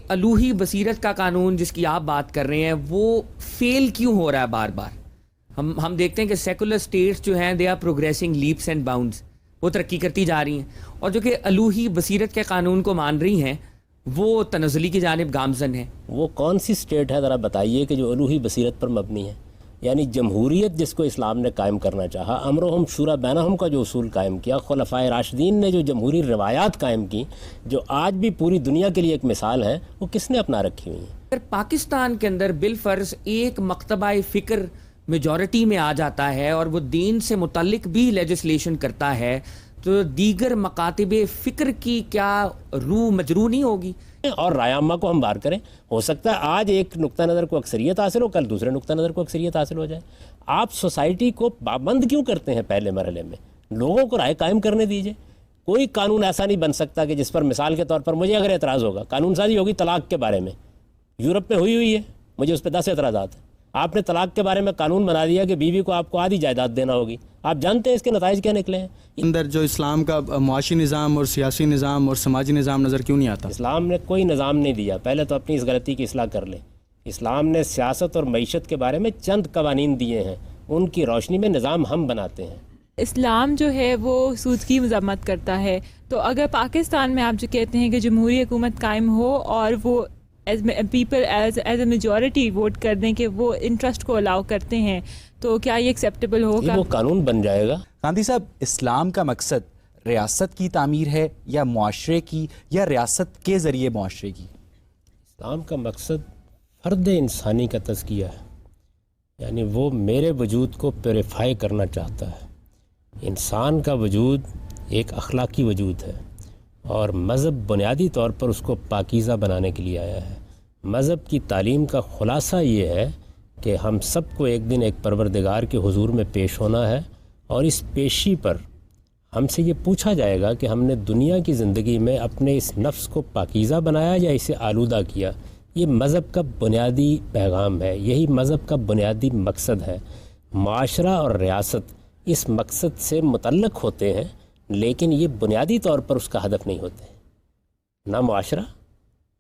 الوہی بصیرت کا قانون جس کی آپ بات کر رہے ہیں وہ فیل کیوں ہو رہا ہے بار بار؟ ہم دیکھتے ہیں کہ سیکولر اسٹیٹس جو ہیں they are progressing leaps and bounds, وہ ترقی کرتی جا رہی ہیں، اور جو کہ الوہی بصیرت کے قانون کو مان رہی ہیں وہ تنزلی کی جانب گامزن ہیں۔ وہ کون سی اسٹیٹ ہے ذرا بتائیے کہ جو الوہی بصیرت پر مبنی ہے؟ یعنی جمہوریت جس کو اسلام نے قائم کرنا چاہا، امرہم شورا بینہم کا جو اصول قائم کیا، خلفائے راشدین نے جو جمہوری روایات قائم کی جو آج بھی پوری دنیا کے لیے ایک مثال ہے، وہ کس نے اپنا رکھی ہوئی ہیں؟ اگر پاکستان کے اندر بالفرض ایک مکتبہ فکر میجورٹی میں آ جاتا ہے اور وہ دین سے متعلق بھی لیجسلیشن کرتا ہے تو دیگر مکاتب فکر کی کیا روح مجروح نہیں ہوگی؟ اور رائے عامہ کو ہم بار کریں، ہو سکتا ہے آج ایک نقطہ نظر کو اکثریت حاصل ہو، کل دوسرے نقطہ نظر کو اکثریت حاصل ہو جائے۔ آپ سوسائٹی کو پابند کیوں کرتے ہیں؟ پہلے مرحلے میں لوگوں کو رائے قائم کرنے دیجئے۔ کوئی قانون ایسا نہیں بن سکتا کہ جس پر مثال کے طور پر مجھے اگر اعتراض ہوگا، قانون سازی ہوگی طلاق کے بارے میں، یورپ میں ہوئی ہے، مجھے اس پہ 10 اعتراضات ہیں۔ آپ نے طلاق کے بارے میں قانون بنا دیا کہ بیوی کو آپ کو آدھی جائیداد دینا ہوگی، آپ جانتے ہیں اس کے نتائج کیا نکلے ہیں؟ اندر جو اسلام کا معاشی نظام اور سیاسی نظام اور سماجی نظام نظر کیوں نہیں آتا؟ اسلام نے کوئی نظام نہیں دیا، پہلے تو اپنی اس غلطی کی اصلاح کر لیں۔ اسلام نے سیاست اور معیشت کے بارے میں چند قوانین دیے ہیں، ان کی روشنی میں نظام ہم بناتے ہیں۔ اسلام جو ہے وہ سود کی مذمت کرتا ہے، تو اگر پاکستان میں آپ جو کہتے ہیں کہ جمہوری حکومت قائم ہو اور وہ people as a majority vote کر دیں کہ وہ انٹرسٹ کو الاؤ کرتے ہیں، تو کیا یہ ایکسیپٹیبل ہوگا؟ وہ قانون بن جائے گا۔ گاندھی صاحب، اسلام کا مقصد ریاست کی تعمیر ہے یا معاشرے کی، یا ریاست کے ذریعے معاشرے کی؟ اسلام کا مقصد فرد انسانی کا تزکیہ ہے، یعنی وہ میرے وجود کو پیوریفائی کرنا چاہتا ہے۔ انسان کا وجود ایک اخلاقی وجود ہے، اور مذہب بنیادی طور پر اس کو پاکیزہ بنانے کے لیے آیا ہے۔ مذہب کی تعلیم کا خلاصہ یہ ہے کہ ہم سب کو ایک دن ایک پروردگار کے حضور میں پیش ہونا ہے، اور اس پیشی پر ہم سے یہ پوچھا جائے گا کہ ہم نے دنیا کی زندگی میں اپنے اس نفس کو پاکیزہ بنایا یا اسے آلودہ کیا۔ یہ مذہب کا بنیادی پیغام ہے، یہی مذہب کا بنیادی مقصد ہے۔ معاشرہ اور ریاست اس مقصد سے متعلق ہوتے ہیں، لیکن یہ بنیادی طور پر اس کا ہدف نہیں ہوتے۔ نہ معاشرہ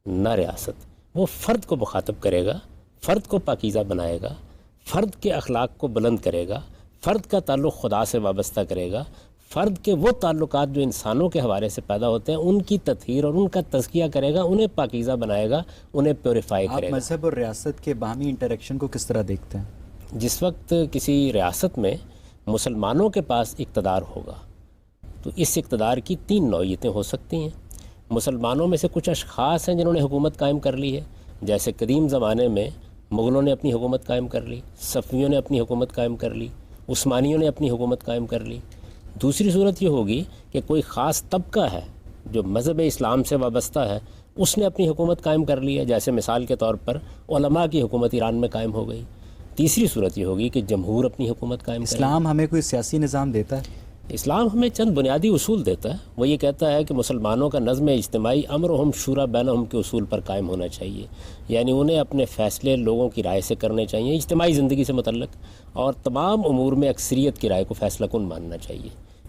نہ ریاست، وہ فرد کو مخاطب کرے گا، فرد کو پاکیزہ بنائے گا، فرد کے اخلاق کو بلند کرے گا، فرد کا تعلق خدا سے وابستہ کرے گا، فرد کے وہ تعلقات جو انسانوں کے حوالے سے پیدا ہوتے ہیں ان کی تطہیر اور ان کا تزکیہ کرے گا، انہیں پاکیزہ بنائے گا، انہیں پیوریفائی کرے گا۔ آپ مذہب اور ریاست کے باہمی انٹریکشن کو کس طرح دیکھتے ہیں؟ جس وقت کسی ریاست میں مسلمانوں کے پاس اقتدار ہوگا تو اس اقتدار کی 3 نوعیتیں ہو سکتی ہیں۔ مسلمانوں میں سے کچھ اشخاص ہیں جنہوں نے حکومت قائم کر لی ہے، جیسے قدیم زمانے میں مغلوں نے اپنی حکومت قائم کر لی، صفویوں نے اپنی حکومت قائم کر لی، عثمانیوں نے اپنی حکومت قائم کر لی۔ دوسری صورت یہ ہوگی کہ کوئی خاص طبقہ ہے جو مذہب اسلام سے وابستہ ہے، اس نے اپنی حکومت قائم کر لی ہے، جیسے مثال کے طور پر علماء کی حکومت ایران میں قائم ہو گئی۔ تیسری صورت یہ ہوگی کہ جمہور اپنی حکومت قائم کرے۔ اسلام ہمیں کوئی سیاسی نظام دیتا ہے؟ اسلام ہمیں چند بنیادی اصول دیتا ہے۔ وہ یہ کہتا ہے کہ مسلمانوں کا نظم اجتماعی امرہم شورا بینہم کے اصول پر قائم ہونا چاہیے، یعنی انہیں اپنے فیصلے لوگوں کی رائے سے کرنے چاہیے، اجتماعی زندگی سے متعلق، اور تمام امور میں اکثریت کی رائے کو فیصلہ کن ماننا چاہیے۔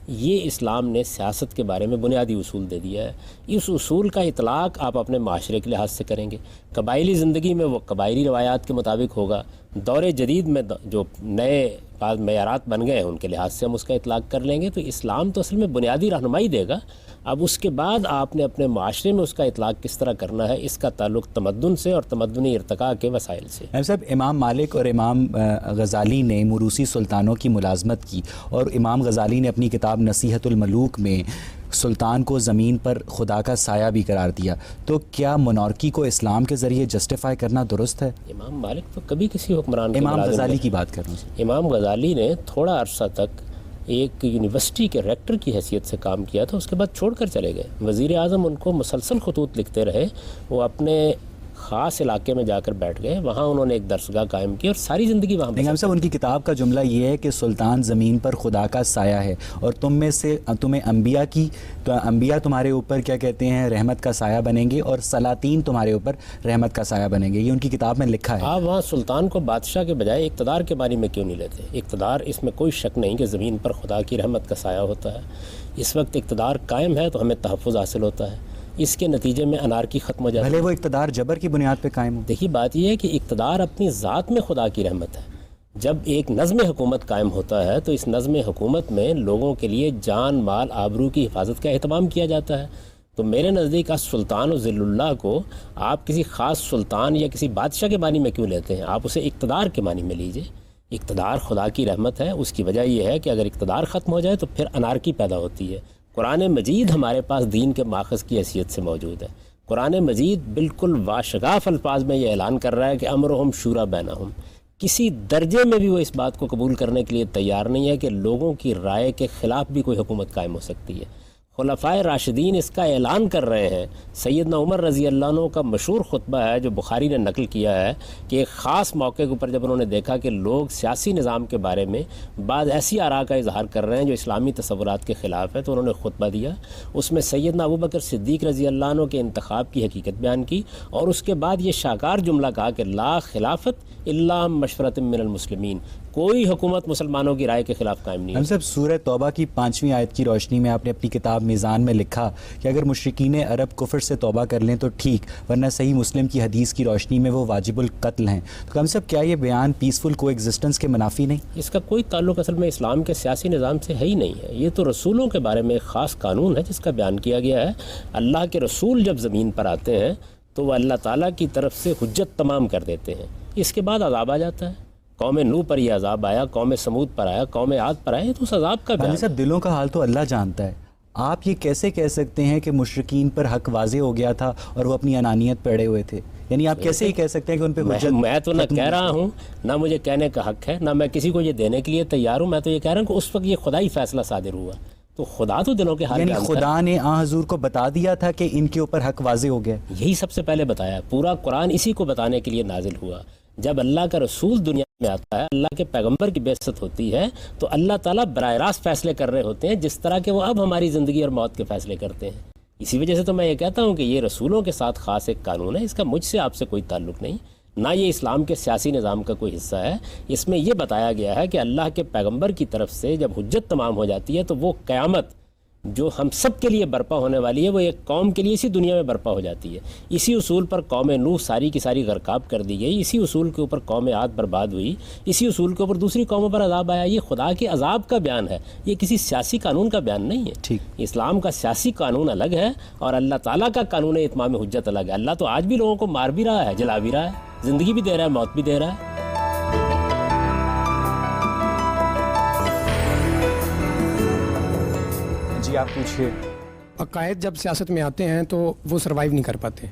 یہ اسلام نے سیاست کے بارے میں بنیادی اصول دے دیا ہے۔ اس اصول کا اطلاق آپ اپنے معاشرے کے لحاظ سے کریں گے، قبائلی زندگی میں وہ قبائلی روایات کے مطابق ہوگا، دور جدید میں جو نئے بعض معیارات بن گئے ہیں ان کے لحاظ سے ہم اس کا اطلاق کر لیں گے۔ تو اسلام تو اصل میں بنیادی رہنمائی دے گا، اب اس کے بعد آپ نے اپنے معاشرے میں اس کا اطلاق کس طرح کرنا ہے، اس کا تعلق تمدن سے اور تمدنی ارتقاء کے وسائل سے۔ صاحب، امام مالک اور امام غزالی نے موروثی سلطانوں کی ملازمت کی، اور امام غزالی نے اپنی کتاب نصیحت الملوک میں سلطان کو زمین پر خدا کا سایہ بھی قرار دیا، تو کیا مونارکی کو اسلام کے ذریعے جسٹیفائی کرنا درست ہے؟ امام مالک تو کبھی کسی حکمران کے امام ملازم غزالی کی بات کر رہا ہوں۔ امام غزالی نے تھوڑا عرصہ تک ایک یونیورسٹی کے ریکٹر کی حیثیت سے کام کیا تھا، اس کے بعد چھوڑ کر چلے گئے۔ وزیر اعظم ان کو مسلسل خطوط لکھتے رہے، وہ اپنے خاص علاقے میں جا کر بیٹھ گئے، وہاں انہوں نے ایک درسگاہ قائم کی اور ساری زندگی وہاں نظام صاحب، ان کی کتاب کا جملہ یہ ہے کہ سلطان زمین پر خدا کا سایہ ہے، اور تمہیں انبیاء تمہارے اوپر کیا کہتے ہیں، رحمت کا سایہ بنیں گے، اور سلاطین تمہارے اوپر رحمت کا سایہ بنیں گے۔ یہ ان کی کتاب میں لکھا ہے۔ آپ وہاں سلطان کو بادشاہ کے بجائے اقتدار کے بارے میں کیوں نہیں لیتے؟ اقتدار، اس میں کوئی شک نہیں کہ زمین پر خدا کی رحمت کا سایہ ہوتا ہے۔ اس وقت اقتدار قائم ہے تو ہمیں تحفظ حاصل ہوتا ہے۔ اس کے نتیجے میں انارکی ختم ہو جاتی ہے. بھلے وہ اقتدار جبر کی بنیاد پہ قائم ہو. دیکھیے بات یہ ہے کہ اقتدار اپنی ذات میں خدا کی رحمت ہے. جب ایک نظم حکومت قائم ہوتا ہے تو اس نظم حکومت میں لوگوں کے لیے جان مال آبرو کی حفاظت کا اہتمام کیا جاتا ہے. تو میرے نزدیک سلطان و ذل اللہ کو آپ کسی خاص سلطان یا کسی بادشاہ کے معنی میں کیوں لیتے ہیں؟ آپ اسے اقتدار کے معنی میں لیجئے. اقتدار خدا کی رحمت ہے. اس کی وجہ یہ ہے کہ اگر اقتدار ختم ہو جائے تو پھر انارکی پیدا ہوتی ہے. قرآن مجید ہمارے پاس دین کے ماخذ کی حیثیت سے موجود ہے. قرآن مجید بالکل واشگاف الفاظ میں یہ اعلان کر رہا ہے کہ امرہم شورا بینہم. کسی درجے میں بھی وہ اس بات کو قبول کرنے کے لیے تیار نہیں ہے کہ لوگوں کی رائے کے خلاف بھی کوئی حکومت قائم ہو سکتی ہے. خلفائے راشدین اس کا اعلان کر رہے ہیں. سیدنا عمر رضی اللہ عنہ کا مشہور خطبہ ہے جو بخاری نے نقل کیا ہے کہ ایک خاص موقع کے اوپر جب انہوں نے دیکھا کہ لوگ سیاسی نظام کے بارے میں بعض ایسی آراء کا اظہار کر رہے ہیں جو اسلامی تصورات کے خلاف ہے، تو انہوں نے خطبہ دیا. اس میں سیدنا ابوبکر صدیق رضی اللہ عنہ کے انتخاب کی حقیقت بیان کی اور اس کے بعد یہ شاکار جملہ کہا کہ لا خلافت الا مشورۃ من المسلمین. کوئی حکومت مسلمانوں کی رائے کے خلاف قائم نہیں ہے. ہم سب سورہ توبہ کی 5ویں آیت کی روشنی میں آپ نے اپنی کتاب میزان میں لکھا کہ اگر مشرکین عرب کفر سے توبہ کر لیں تو ٹھیک، ورنہ صحیح مسلم کی حدیث کی روشنی میں وہ واجب القتل ہیں. تو ہم سب کیا یہ بیان پیسفل کو ایگزسٹنس کے منافی نہیں؟ اس کا کوئی تعلق اصل میں اسلام کے سیاسی نظام سے ہے ہی نہیں ہے. یہ تو رسولوں کے بارے میں ایک خاص قانون ہے جس کا بیان کیا گیا ہے. اللہ کے رسول جب زمین پر آتے ہیں تو وہ اللہ تعالیٰ کی طرف سے حجت تمام کر دیتے ہیں. اس کے بعد عذاب آ جاتا ہے. قوم نوح پر یہ عذاب آیا، قوم سمود پر آیا، قوم عاد پر آیا. تو اس عذاب کا بیان سب دلوں کا حال تو اللہ جانتا ہے. آپ یہ کیسے کہہ سکتے ہیں کہ مشرکین پر حق واضح ہو گیا تھا اور وہ اپنی انانیت پہ اڑے ہوئے تھے؟ یعنی آپ کیسے ہی کہہ سکتے ہیں کہ ان پہ حجت؟ میں تو نہ کہہ رہا ہوں، نہ مجھے کہنے کا حق ہے، نہ میں کسی کو یہ دینے کے لیے تیار ہوں. میں تو یہ کہہ رہا ہوں کہ اس وقت یہ خدائی فیصلہ صادر ہوا. تو خدا تو دلوں کے حال یعنی جانتا ہے. خدا نے حضور کو بتا دیا تھا کہ ان کے اوپر حق واضح ہو گیا. یہی سب سے پہلے بتایا. پورا قرآن اسی کو بتانے کے لیے نازل ہوا. جب اللہ کا رسول دنیا میں آتا ہے، اللہ کے پیغمبر کی بعثت ہوتی ہے، تو اللہ تعالیٰ براہ راست فیصلے کر رہے ہوتے ہیں جس طرح کہ وہ اب ہماری زندگی اور موت کے فیصلے کرتے ہیں. اسی وجہ سے تو میں یہ کہتا ہوں کہ یہ رسولوں کے ساتھ خاص ایک قانون ہے. اس کا مجھ سے آپ سے کوئی تعلق نہیں، نہ یہ اسلام کے سیاسی نظام کا کوئی حصہ ہے. اس میں یہ بتایا گیا ہے کہ اللہ کے پیغمبر کی طرف سے جب حجت تمام ہو جاتی ہے تو وہ قیامت جو ہم سب کے لیے برپا ہونے والی ہے وہ ایک قوم کے لیے اسی دنیا میں برپا ہو جاتی ہے. اسی اصول پر قوم نوح ساری کی ساری غرقاب کر دی گئی. اسی اصول کے اوپر قوم عاد برباد ہوئی. اسی اصول کے اوپر دوسری قوموں پر عذاب آیا. یہ خدا کے عذاب کا بیان ہے، یہ کسی سیاسی قانون کا بیان نہیں ہے. ٹھیک. اسلام کا سیاسی قانون الگ ہے اور اللہ تعالیٰ کا قانون اتمام حجت الگ ہے. اللہ تو آج بھی لوگوں کو مار بھی رہا ہے، جلا بھی رہا ہے، زندگی بھی دے رہا ہے، موت بھی دے رہا ہے. جی آپ پوچھیے. عقائد جب سیاست میں آتے ہیں تو وہ سروائیو نہیں کر پاتے.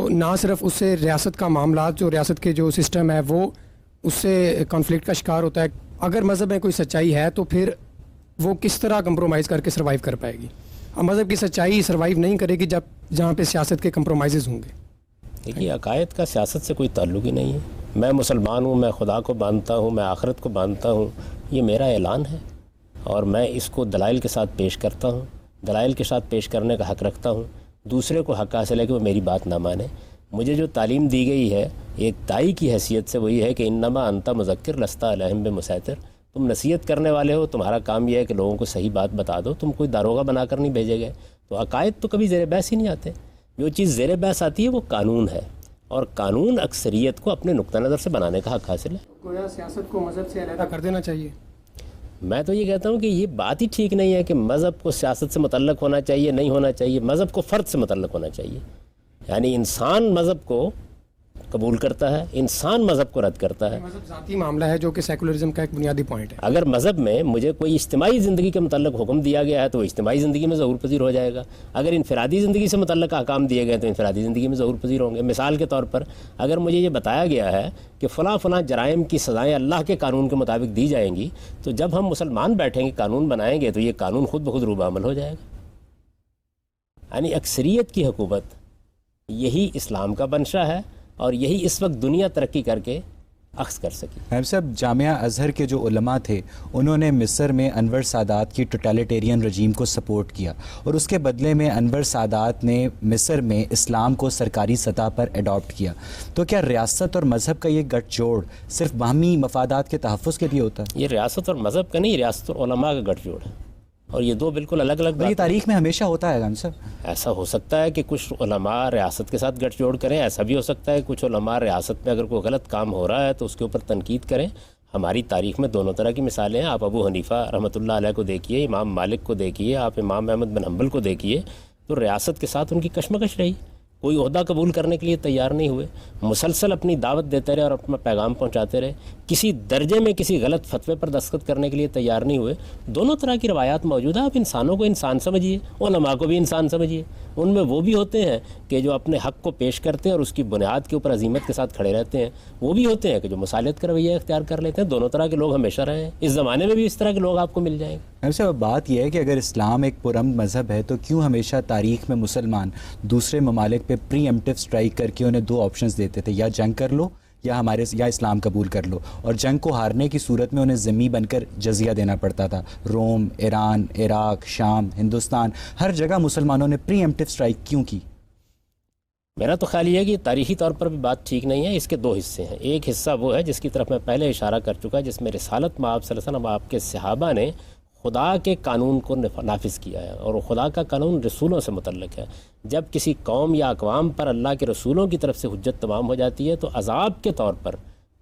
نہ صرف اس سے ریاست کا معاملات، جو ریاست کے جو سسٹم ہے وہ اس سے کانفلکٹ کا شکار ہوتا ہے. اگر مذہب میں کوئی سچائی ہے تو پھر وہ کس طرح کمپرومائز کر کے سروائیو کر پائے گی؟ مذہب کی سچائی سروائیو نہیں کرے گی جہاں پہ سیاست کے کمپرومائزز ہوں گے. دیکھیے عقائد کا سیاست سے کوئی تعلق ہی نہیں ہے. میں مسلمان ہوں، میں خدا کو مانتا ہوں، میں آخرت کو مانتا ہوں. یہ میرا اعلان ہے اور میں اس کو دلائل کے ساتھ پیش کرتا ہوں. دلائل کے ساتھ پیش کرنے کا حق رکھتا ہوں. دوسرے کو حق حاصل ہے کہ وہ میری بات نہ مانے. مجھے جو تعلیم دی گئی ہے ایک دائی کی حیثیت سے وہی ہے کہ انما انت مذکر لست علیہم بمسیطر. تم نصیحت کرنے والے ہو، تمہارا کام یہ ہے کہ لوگوں کو صحیح بات بتا دو. تم کوئی داروغہ بنا کر نہیں بھیجے گئے. تو عقائد تو کبھی زیر بحث ہی نہیں آتے. جو چیز زیر بحث آتی ہے وہ قانون ہے اور قانون اکثریت کو اپنے نقطہ نظر سے بنانے کا حق حاصل ہے. گویا سیاست کو مذہب سے علیحدہ کر دینا چاہیے. میں تو یہ کہتا ہوں کہ یہ بات ہی ٹھیک نہیں ہے کہ مذہب کو سیاست سے متعلق ہونا چاہیے، نہیں ہونا چاہیے. مذہب کو فرد سے متعلق ہونا چاہیے. یعنی انسان مذہب کو قبول کرتا ہے، انسان مذہب کو رد کرتا ہے. مذہب ذاتی معاملہ ہے جو کہ سیکولرزم کا ایک بنیادی پوائنٹ ہے. اگر مذہب میں مجھے کوئی اجتماعی زندگی کے متعلق حکم دیا گیا ہے تو اجتماعی زندگی میں ظہور پذیر ہو جائے گا. اگر انفرادی زندگی سے متعلق احکام دیے گئے تو انفرادی زندگی میں ظہور پذیر ہوں گے. مثال کے طور پر اگر مجھے یہ بتایا گیا ہے کہ فلاں فلاں جرائم کی سزائیں اللہ کے قانون کے مطابق دی جائیں گی، تو جب ہم مسلمان بیٹھیں گے قانون بنائیں گے تو یہ قانون خود بخود روبہ عمل ہو جائے گا. یعنی اکثریت کی حکومت یہی اسلام کا منشا ہے اور یہی اس وقت دنیا ترقی کر کے اخذ کر سکی. ہم سب جامعہ ازہر کے جو علماء تھے انہوں نے مصر میں انور سادات کی ٹوٹیلیٹیرین رجیم کو سپورٹ کیا اور اس کے بدلے میں انور سادات نے مصر میں اسلام کو سرکاری سطح پر اڈاپٹ کیا. تو کیا ریاست اور مذہب کا یہ گٹھ جوڑ صرف باہمی مفادات کے تحفظ کے لیے ہوتا ہے؟ یہ ریاست اور مذہب کا نہیں، ریاست اور علماء کا گٹھ جوڑ ہے. اور یہ دو بالکل الگ الگ یہ تاریخ میں ہمیشہ ہوتا ہے غنی صاحب. ایسا ہو سکتا ہے کہ کچھ علماء ریاست کے ساتھ گٹھ جوڑ کریں، ایسا بھی ہو سکتا ہے کچھ علماء ریاست میں اگر کوئی غلط کام ہو رہا ہے تو اس کے اوپر تنقید کریں. ہماری تاریخ میں دونوں طرح کی مثالیں ہیں. آپ ابو حنیفہ رحمۃ اللہ علیہ کو دیکھیے، امام مالک کو دیکھیے، آپ امام احمد بن حنبل کو دیکھیے، تو ریاست کے ساتھ ان کی کشمکش رہی، کوئی عہدہ قبول کرنے کے لیے تیار نہیں ہوئے، مسلسل اپنی دعوت دیتے رہے اور اپنا پیغام پہنچاتے رہے، کسی درجے میں کسی غلط فتوے پر دستخط کرنے کے لیے تیار نہیں ہوئے. دونوں طرح کی روایات موجود ہیں. آپ انسانوں کو انسان سمجھیے، علماء کو بھی انسان سمجھیے. ان میں وہ بھی ہوتے ہیں کہ جو اپنے حق کو پیش کرتے ہیں اور اس کی بنیاد کے اوپر عزیمت کے ساتھ کھڑے رہتے ہیں، وہ بھی ہوتے ہیں کہ جو مصالحت کا رویہ اختیار کر لیتے ہیں. دونوں طرح کے لوگ ہمیشہ رہے ہیں، اس زمانے میں بھی اس طرح کے لوگ آپ کو مل جائیں گے. ویسے بات یہ ہے کہ اگر اسلام ایک پرامن مذہب ہے تو کیوں ہمیشہ تاریخ میں مسلمان دوسرے ممالک پہ پری ایمپٹیو اسٹرائک کر کے انہیں دو آپشنز دیتے تھے، یا جنگ کر لو یا اسلام قبول کر لو، اور جنگ کو ہارنے کی صورت میں انہیں ذمہ بن کر جزیہ دینا پڑتا تھا. روم، ایران، عراق، شام، ہندوستان، ہر جگہ مسلمانوں نے پری ایمپٹیو اسٹرائک کیوں کی؟ میرا تو خیال یہ ہے کہ تاریخی طور پر بھی بات ٹھیک نہیں ہے. اس کے دو حصے ہیں. ایک حصہ وہ ہے جس کی طرف میں پہلے اشارہ کر چکا، جس میں رسالت مآب صلی اللہ علیہ وسلم آپ کے صحابہ نے خدا کے قانون کو نافذ کیا ہے، اور خدا کا قانون رسولوں سے متعلق ہے. جب کسی قوم یا اقوام پر اللہ کے رسولوں کی طرف سے حجت تمام ہو جاتی ہے تو عذاب کے طور پر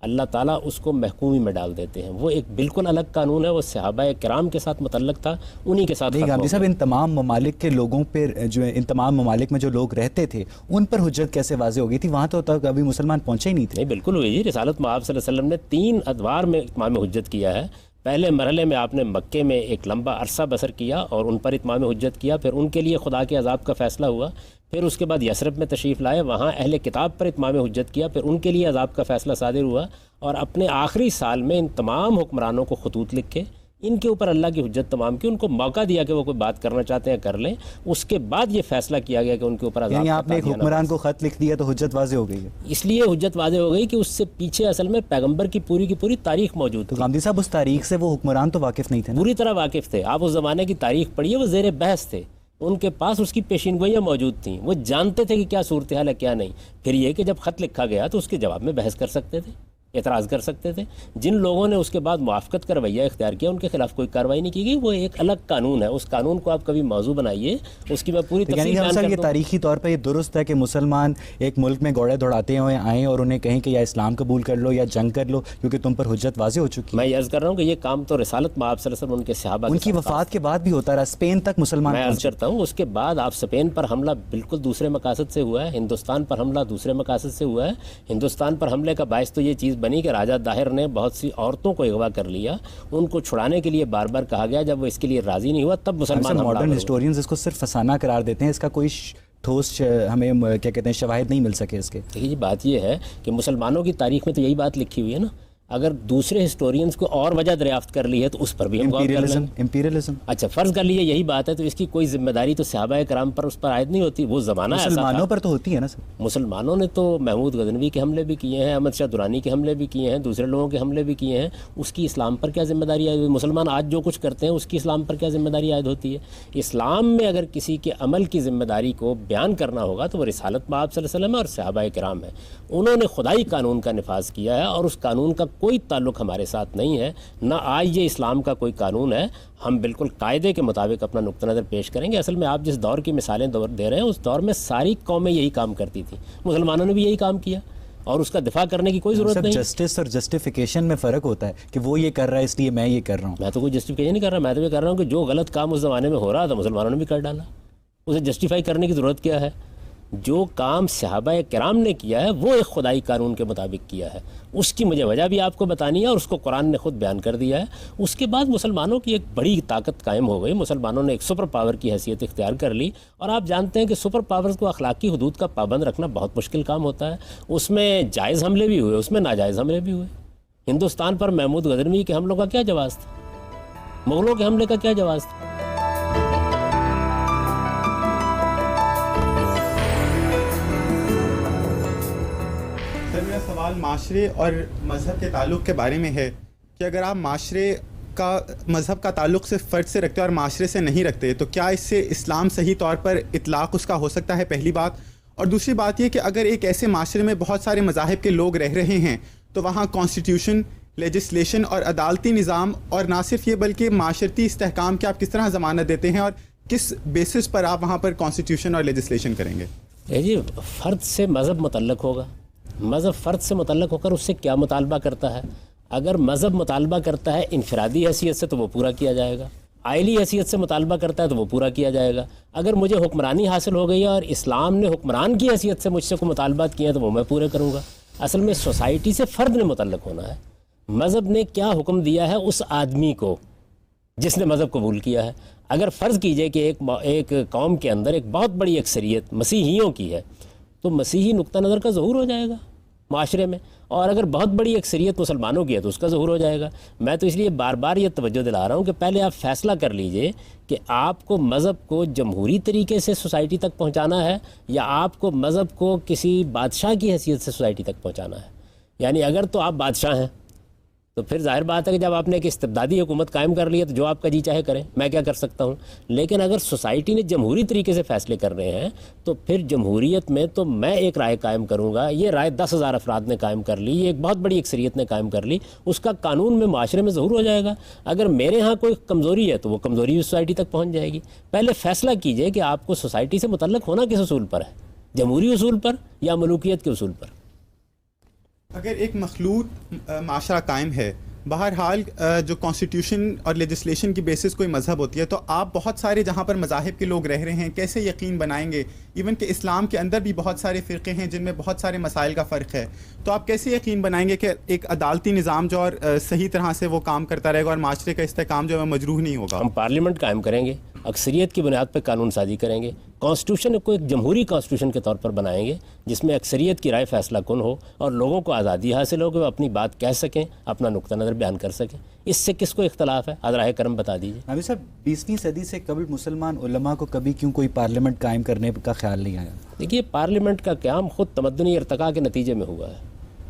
اللہ تعالیٰ اس کو محکومی میں ڈال دیتے ہیں. وہ ایک بالکل الگ قانون ہے، وہ صحابہ کرام کے ساتھ متعلق تھا، انہی کے ساتھ. غامدی صاحب، ان تمام ممالک کے لوگوں پہ ان تمام ممالک میں جو لوگ رہتے تھے ان پر حجت کیسے واضح ہو گئی تھی؟ وہاں تو تک ابھی مسلمان پہنچے ہی نہیں تھے. نہیں، بالکل ہوئی جی. رسالت مآب صلی اللہ علیہ وسلم نے 3 ادوار میں اتمام حجت کیا ہے. پہلے مرحلے میں آپ نے مکے میں ایک لمبا عرصہ بسر کیا اور ان پر اتمام حجت کیا، پھر ان کے لیے خدا کے عذاب کا فیصلہ ہوا. پھر اس کے بعد یثرب میں تشریف لائے، وہاں اہل کتاب پر اتمام حجت کیا، پھر ان کے لیے عذاب کا فیصلہ صادر ہوا. اور اپنے آخری سال میں ان تمام حکمرانوں کو خطوط لکھے، ان کے اوپر اللہ کی حجت تمام کی، ان کو موقع دیا کہ وہ کوئی بات کرنا چاہتے ہیں کر لیں. اس کے بعد یہ فیصلہ کیا گیا کہ ان کے اوپر عذاب. یعنی آپ نے ایک حکمران کو خط لکھ دیا تو حجت واضح ہو گئی ہے. اس لیے حجت واضح ہو گئی کہ اس سے پیچھے اصل میں پیغمبر کی پوری تاریخ موجود تو تھی. غامدی صاحب، اس تاریخ سے وہ حکمران تو واقف نہیں تھے نا؟ پوری طرح واقف تھے. آپ اس زمانے کی تاریخ پڑھیے، وہ زیر بحث تھے، ان کے پاس اس کی پیشین گوئیاں موجود تھیں، وہ جانتے تھے کہ کیا صورتحال ہے کیا نہیں. پھر یہ کہ جب خط لکھا گیا تو اس کے جواب میں بحث کر سکتے تھے، اعتراض کر سکتے تھے. جن لوگوں نے اس کے بعد موافقت کا رویہ اختیار کیا ان کے خلاف کوئی کارروائی نہیں کی گئی. وہ ایک الگ قانون ہے، اس قانون کو آپ کبھی موضوع بنائیے، اس کی میں پوری تفصیل بیان کر دوں. یہ تاریخی طور پر یہ درست ہے کہ مسلمان ایک ملک میں گھوڑے دوڑاتے ہوئے آئیں اور انہیں کہیں کہ یا اسلام قبول کر لو یا جنگ کر لو کیونکہ تم پر حجت واضح ہو چکی ہے. میں یہ عرض کر رہا ہوں کہ یہ کام تو رسالت مآب صلی اللہ علیہ وسلم ان کے صحابہ ان کی وفات کے بعد بھی ہوتا رہا، اسپین تک مسلمان. میں عرض کرتا ہوں اس کے بعد آپ اسپین پر حملہ بالکل دوسرے مقاصد سے ہوا ہے، ہندوستان پر حملہ دوسرے مقاصد سے ہوا ہے. ہندوستان پر حملے کا باعث تو یہ چیز بنی کہ راجہ داہر نے بہت سی عورتوں کو اغوا کر لیا، ان کو چھڑانے کے لیے بار بار کہا گیا، جب وہ اس کے لیے راضی نہیں ہوا تب مسلمان. ماڈرن ہسٹورینز اس کو صرف فسانہ قرار دیتے ہیں، اس کا کوئی ٹھوس ہمیں کیا کہتے ہیں شواہد نہیں مل سکے اس کے. دیکھیے جی، بات یہ ہے کہ مسلمانوں کی تاریخ میں تو یہی بات لکھی ہوئی ہے نا. اگر دوسرے ہسٹورینز کو اور وجہ دریافت کر لی ہے تو اس پر بھی ہم غور کر لیں. امپیریلزم. اچھا، فرض کر لیے یہی بات ہے تو اس کی کوئی ذمہ داری تو صحابہ کرام پر اس پر عائد نہیں ہوتی. وہ زمانہ ایسا تھا. مسلمانوں پر تو ہوتی ہے نا سر. مسلمانوں نے تو محمود غزنوی کے حملے بھی کیے ہیں، احمد شاہ درانی کے حملے بھی کیے ہیں، دوسرے لوگوں کے حملے بھی کیے ہیں. اس کی اسلام پر کیا ذمہ داری عائد ہوئی؟ مسلمان آج جو کچھ کرتے ہیں اس کی اسلام پر کیا ذمہ داری عائد ہوتی ہے؟ اسلام میں اگر کسی کے عمل کی ذمہ داری کو بیان کرنا ہوگا تو وہ رسالت مآب صلی اللہ علیہ وسلم اور صحابہ کرام ہے. انہوں نے خدائی قانون کا نفاذ کیا ہے اور اس قانون کا کوئی تعلق ہمارے ساتھ نہیں ہے، نہ آج یہ اسلام کا کوئی قانون ہے. ہم بالکل قاعدے کے مطابق اپنا نقطہ نظر پیش کریں گے. اصل میں آپ جس دور کی مثالیں دے رہے ہیں اس دور میں ساری قومیں یہی کام کرتی تھیں، مسلمانوں نے بھی یہی کام کیا اور اس کا دفاع کرنے کی کوئی ضرورت نہیں. جسٹس اور جسٹیفیکیشن میں فرق ہوتا ہے کہ وہ یہ کر رہا ہے اس لیے میں یہ کر رہا ہوں. میں تو کوئی جسٹیفیکیشن نہیں کر رہا، میں تو یہ کر رہا ہوں کہ جو غلط کام اس زمانے میں ہو رہا تھا مسلمانوں نے بھی کر ڈالا. اسے جسٹیفائی کرنے کی ضرورت کیا ہے؟ جو کام صحابہ کرام نے کیا ہے وہ ایک خدائی قانون کے مطابق کیا ہے، اس کی مجھے وجہ بھی آپ کو بتانی ہے اور اس کو قرآن نے خود بیان کر دیا ہے. اس کے بعد مسلمانوں کی ایک بڑی طاقت قائم ہو گئی، مسلمانوں نے ایک سپر پاور کی حیثیت اختیار کر لی. اور آپ جانتے ہیں کہ سپر پاورز کو اخلاقی حدود کا پابند رکھنا بہت مشکل کام ہوتا ہے. اس میں جائز حملے بھی ہوئے، اس میں ناجائز حملے بھی ہوئے. ہندوستان پر محمود غزنوی کے حملوں کا کیا جواز تھا؟ مغلوں کے حملے کا کیا جواز تھا؟ سوال معاشرے اور مذہب کے تعلق کے بارے میں ہے کہ اگر آپ معاشرے کا مذہب کا تعلق صرف فرد سے رکھتے اور معاشرے سے نہیں رکھتے تو کیا اس سے اسلام صحیح طور پر اطلاق اس کا ہو سکتا ہے؟ پہلی بات. اور دوسری بات یہ کہ اگر ایک ایسے معاشرے میں بہت سارے مذاہب کے لوگ رہ رہے ہیں تو وہاں کانسٹیٹیوشن لیجسلیشن اور عدالتی نظام، اور نہ صرف یہ بلکہ معاشرتی استحکام کی آپ کس طرح ضمانت دیتے ہیں، اور کس بیسس پر آپ وہاں پر کانسٹیٹیوشن اور لیجسلیشن کریں گے؟ جی فرد سے مذہب متعلق ہوگا، مذہب فرد سے متعلق ہو کر اس سے کیا مطالبہ کرتا ہے. اگر مذہب مطالبہ کرتا ہے انفرادی حیثیت سے تو وہ پورا کیا جائے گا، آئلی حیثیت سے مطالبہ کرتا ہے تو وہ پورا کیا جائے گا. اگر مجھے حکمرانی حاصل ہو گئی ہے اور اسلام نے حکمران کی حیثیت سے مجھ سے کوئی مطالبات کیے ہیں تو وہ میں پورے کروں گا. اصل میں سوسائٹی سے فرد نے متعلق ہونا ہے. مذہب نے کیا حکم دیا ہے اس آدمی کو جس نے مذہب قبول کیا ہے. اگر فرض کیجئے کہ ایک قوم کے اندر ایک بہت بڑی اکثریت مسیحیوں کی ہے تو مسیحی نقطہ نظر کا ظہور ہو جائے گا معاشرے میں، اور اگر بہت بڑی اکثریت مسلمانوں کی ہے تو اس کا ظہور ہو جائے گا. میں تو اس لیے بار بار یہ توجہ دلا رہا ہوں کہ پہلے آپ فیصلہ کر لیجئے کہ آپ کو مذہب کو جمہوری طریقے سے سوسائٹی تک پہنچانا ہے یا آپ کو مذہب کو کسی بادشاہ کی حیثیت سے سوسائٹی تک پہنچانا ہے. یعنی اگر تو آپ بادشاہ ہیں تو پھر ظاہر بات ہے کہ جب آپ نے ایک استبدادی حکومت قائم کر لی ہے تو جو آپ کا جی چاہے کریں، میں کیا کر سکتا ہوں. لیکن اگر سوسائٹی نے جمہوری طریقے سے فیصلے کر رہے ہیں تو پھر جمہوریت میں تو میں ایک رائے قائم کروں گا، یہ رائے 10,000 افراد نے قائم کر لی، یہ ایک بہت بڑی اکثریت نے قائم کر لی، اس کا قانون میں معاشرے میں ظہور ہو جائے گا. اگر میرے ہاں کوئی کمزوری ہے تو وہ کمزوری بھی سوسائٹی تک پہنچ جائے گی. پہلے فیصلہ کیجئے کہ آپ کو سوسائٹی سے متعلق ہونا کس اصول پر ہے، جمہوری اصول پر یا ملوکیت کے اصول پر. اگر ایک مخلوط معاشرہ قائم ہے، بہرحال جو کانسٹیٹیوشن اور لیجسلیشن کی بیسس کوئی مذہب ہوتی ہے، تو آپ بہت سارے جہاں پر مذاہب کے لوگ رہ رہے ہیں کیسے یقین بنائیں گے، ایون کہ اسلام کے اندر بھی بہت سارے فرقے ہیں جن میں بہت سارے مسائل کا فرق ہے، تو آپ کیسے یقین بنائیں گے کہ ایک عدالتی نظام جو اور صحیح طرح سے وہ کام کرتا رہے گا اور معاشرے کا استحکام جو ہے مجروح نہیں ہوگا؟ ہم پارلیمنٹ قائم کریں گے، اکثریت کی بنیاد پر قانون سازی کریں گے، کانسٹیٹیوشن کو ایک جمہوری کانسٹیٹیوشن کے طور پر بنائیں گے جس میں اکثریت کی رائے فیصلہ کن ہو اور لوگوں کو آزادی حاصل ہو کہ وہ اپنی بات کہہ سکیں، اپنا نقطہ نظر بیان کر سکیں. اس سے کس کو اختلاف ہے؟ ازرائے کرم بتا دیجیے. نبی صاحب 20ویں صدی سے قبل مسلمان علماء کو کبھی کیوں کوئی پارلیمنٹ قائم کرنے کا خیال نہیں آیا؟ دیکھیے پارلیمنٹ کا قیام خود تمدنی ارتقاء کے نتیجے میں ہوا ہے.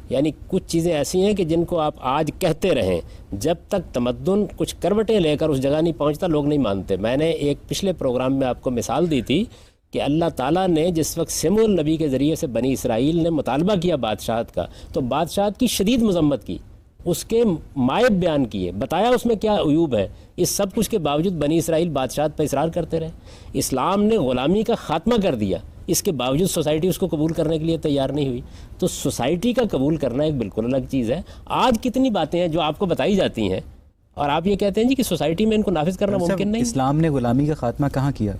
یعنی کچھ چیزیں ایسی ہیں کہ جن کو آپ آج کہتے رہیں، جب تک تمدن کچھ کروٹیں لے کر اس جگہ نہیں پہنچتا لوگ نہیں مانتے. میں نے ایک پچھلے پروگرام میں آپ کو مثال دی تھی کہ اللہ تعالیٰ نے جس وقت سموئیل نبی کے ذریعے سے بنی اسرائیل نے مطالبہ کیا بادشاہت کا تو بادشاہت کی شدید مذمت کی، اس کے مائب بیان کیے، بتایا اس میں کیا عیوب ہے. اس سب کچھ کے باوجود بنی اسرائیل بادشاہت پر اصرار کرتے رہے. اسلام نے غلامی کا خاتمہ کر دیا، اس کے باوجود سوسائٹی اس کو قبول کرنے کے لیے تیار نہیں ہوئی. تو سوسائٹی کا قبول کرنا ایک بالکل الگ چیز ہے. آج کتنی باتیں ہیں جو آپ کو بتائی جاتی ہیں اور آپ یہ کہتے ہیں جی کہ سوسائٹی میں ان کو نافذ کرنا ممکن نہیں. اسلام نے غلامی کا خاتمہ کہاں کیا؟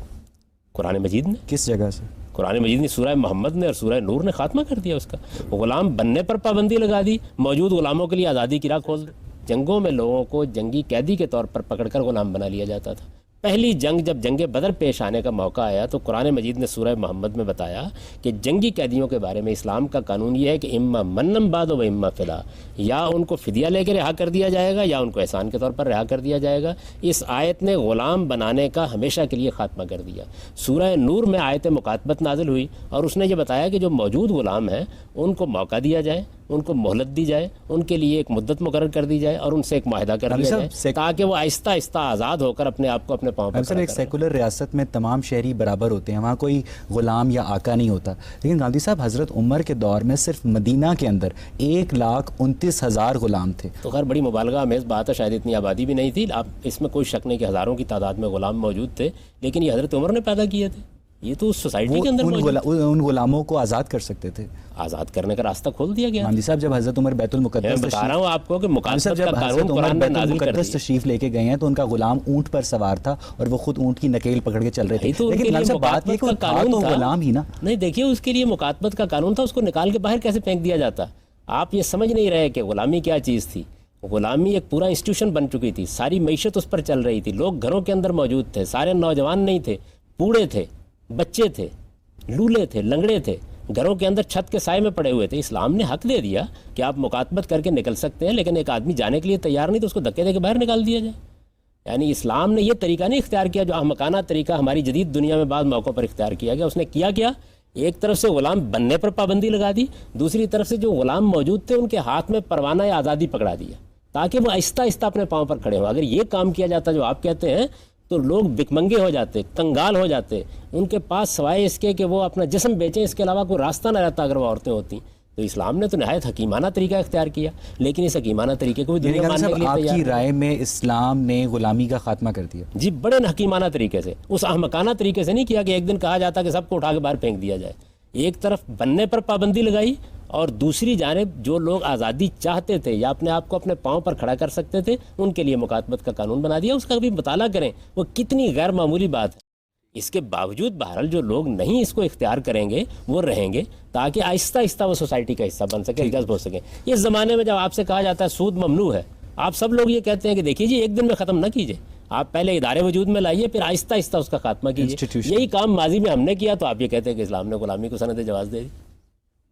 قرآن مجید نے. کس جگہ سے؟ قرآن مجید نے سورہ محمد نے اور سورہ نور نے خاتمہ کر دیا اس کا. غلام بننے پر پابندی لگا دی، موجود غلاموں کے لیے آزادی کی راہ کھول دی. جنگوں میں لوگوں کو جنگی قیدی کے طور پر پکڑ کر غلام بنا لیا جاتا تھا. پہلی جنگ جب جنگ بدر پیش آنے کا موقع آیا تو قرآن مجید نے سورہ محمد میں بتایا کہ جنگی قیدیوں کے بارے میں اسلام کا قانون یہ ہے کہ اما منم بعد و اما فدا، یا ان کو فدیہ لے کے رہا کر دیا جائے گا یا ان کو احسان کے طور پر رہا کر دیا جائے گا. اس آیت نے غلام بنانے کا ہمیشہ کے لیے خاتمہ کر دیا. سورہ نور میں آیت مکاتبت نازل ہوئی اور اس نے یہ بتایا کہ جو موجود غلام ہیں ان کو موقع دیا جائے، ان کو مہلت دی جائے، ان کے لیے ایک مدت مقرر کر دی جائے اور ان سے ایک معاہدہ کر دیا جائے تاکہ وہ آہستہ آہستہ آزاد ہو کر اپنے آپ کو اپنے پاؤں پر کھڑا کریں. ایک سیکولر ریاست میں تمام شہری برابر ہوتے ہیں، وہاں کوئی غلام یا آقا نہیں ہوتا. لیکن گاندھی صاحب حضرت عمر کے دور میں صرف مدینہ کے اندر 1,29,000 غلام تھے. تو خیر بڑی مبالغہ آمیز بات ہے، شاید اتنی آبادی بھی نہیں تھی. آپ اس میں کوئی شک نہیں کہ ہزاروں کی تعداد میں غلام موجود تھے، لیکن یہ حضرت عمر نے پیدا کیے تھے. یہ تو اس سوسائٹی کے اندر ان غلاموں کو آزاد کر سکتے تھے. آزاد کرنے کا راستہ کھول دیا گیا. گاندھی صاحب جب حضرت عمر بیت المقدس بتا رہا ہوں آپ کو کہ مقدس کا قانون قرآن نے نازل کر دیا. تشریف لے کے گئے ہیں تو ان کا غلام اونٹ پر سوار تھا اور وہ خود اونٹ کی نکیل پکڑ کے چل رہے تھے. لیکن بات یہ کہ قانون غلام ہی نا. نہیں دیکھیے اس کے لیے مکاتبت کا قانون تھا، اس کو نکال کے باہر کیسے پھینک دیا جاتا. آپ یہ سمجھ نہیں رہے کہ غلامی کیا چیز تھی. غلامی ایک پورا انسٹیٹیوشن بن چکی تھی، ساری معیشت اس پر چل رہی تھی، لوگ گھروں کے اندر موجود تھے، سارے نوجوان نہیں تھے، بوڑھے تھے، بچے تھے، لولے تھے، لنگڑے تھے، گھروں کے اندر چھت کے سائے میں پڑے ہوئے تھے. اسلام نے حق دے دیا کہ آپ مکاتبت کر کے نکل سکتے ہیں، لیکن ایک آدمی جانے کے لیے تیار نہیں تو اس کو دھکے دے کے باہر نکال دیا جائے. یعنی اسلام نے یہ طریقہ نہیں اختیار کیا جو احمقانہ طریقہ ہماری جدید دنیا میں بعض موقعوں پر اختیار کیا گیا. اس نے کیا ایک طرف سے غلام بننے پر پابندی لگا دی، دوسری طرف سے جو غلام موجود تھے ان کے ہاتھ میں پروانہ یا آزادی پکڑا دیا تاکہ وہ آہستہ آہستہ اپنے پاؤں پر کھڑے ہوں. اگر یہ کام کیا جاتا جو آپ کہتے ہیں تو لوگ بکمنگے ہو جاتے، کنگال ہو جاتے. ان کے پاس سوائے اس کے کہ وہ اپنا جسم بیچیں اس کے علاوہ کوئی راستہ نہ رہتا اگر وہ عورتیں ہوتی. تو اسلام نے تو نہایت حکیمانہ طریقہ اختیار کیا، لیکن اس حکیمانہ طریقے کو بھی دنیا ماننے کے لیے آپ تیار کی ہے۔ رائے میں اسلام نے غلامی کا خاتمہ کر دیا؟ جی بڑے حکیمانہ طریقے سے، اس احمقانہ طریقے سے نہیں کیا کہ ایک دن کہا جاتا کہ سب کو اٹھا کے باہر پھینک دیا جائے۔ ایک طرف بننے پر پابندی لگائی اور دوسری جانب جو لوگ آزادی چاہتے تھے یا اپنے آپ کو اپنے پاؤں پر کھڑا کر سکتے تھے ان کے لیے مکاتبت کا قانون بنا دیا۔ اس کا بھی مطالعہ کریں، وہ کتنی غیر معمولی بات ہے۔ اس کے باوجود بہرحال جو لوگ نہیں اس کو اختیار کریں گے وہ رہیں گے، تاکہ آہستہ آہستہ وہ سوسائٹی کا حصہ بن سکے، جذب ہو سکے۔ اس زمانے میں جب آپ سے کہا جاتا ہے سود ممنوع ہے، آپ سب لوگ یہ کہتے ہیں کہ دیکھیے جی ایک دن میں ختم نہ کیجیے، آپ پہلے ادارے وجود میں لائیے، پھر آہستہ آہستہ اس کا خاتمہ کیجیے۔ یہی کام ماضی میں ہم نے کیا، تو آپ یہ کہتے ہیں کہ اسلام نے غلامی کو سند جواز دے دی۔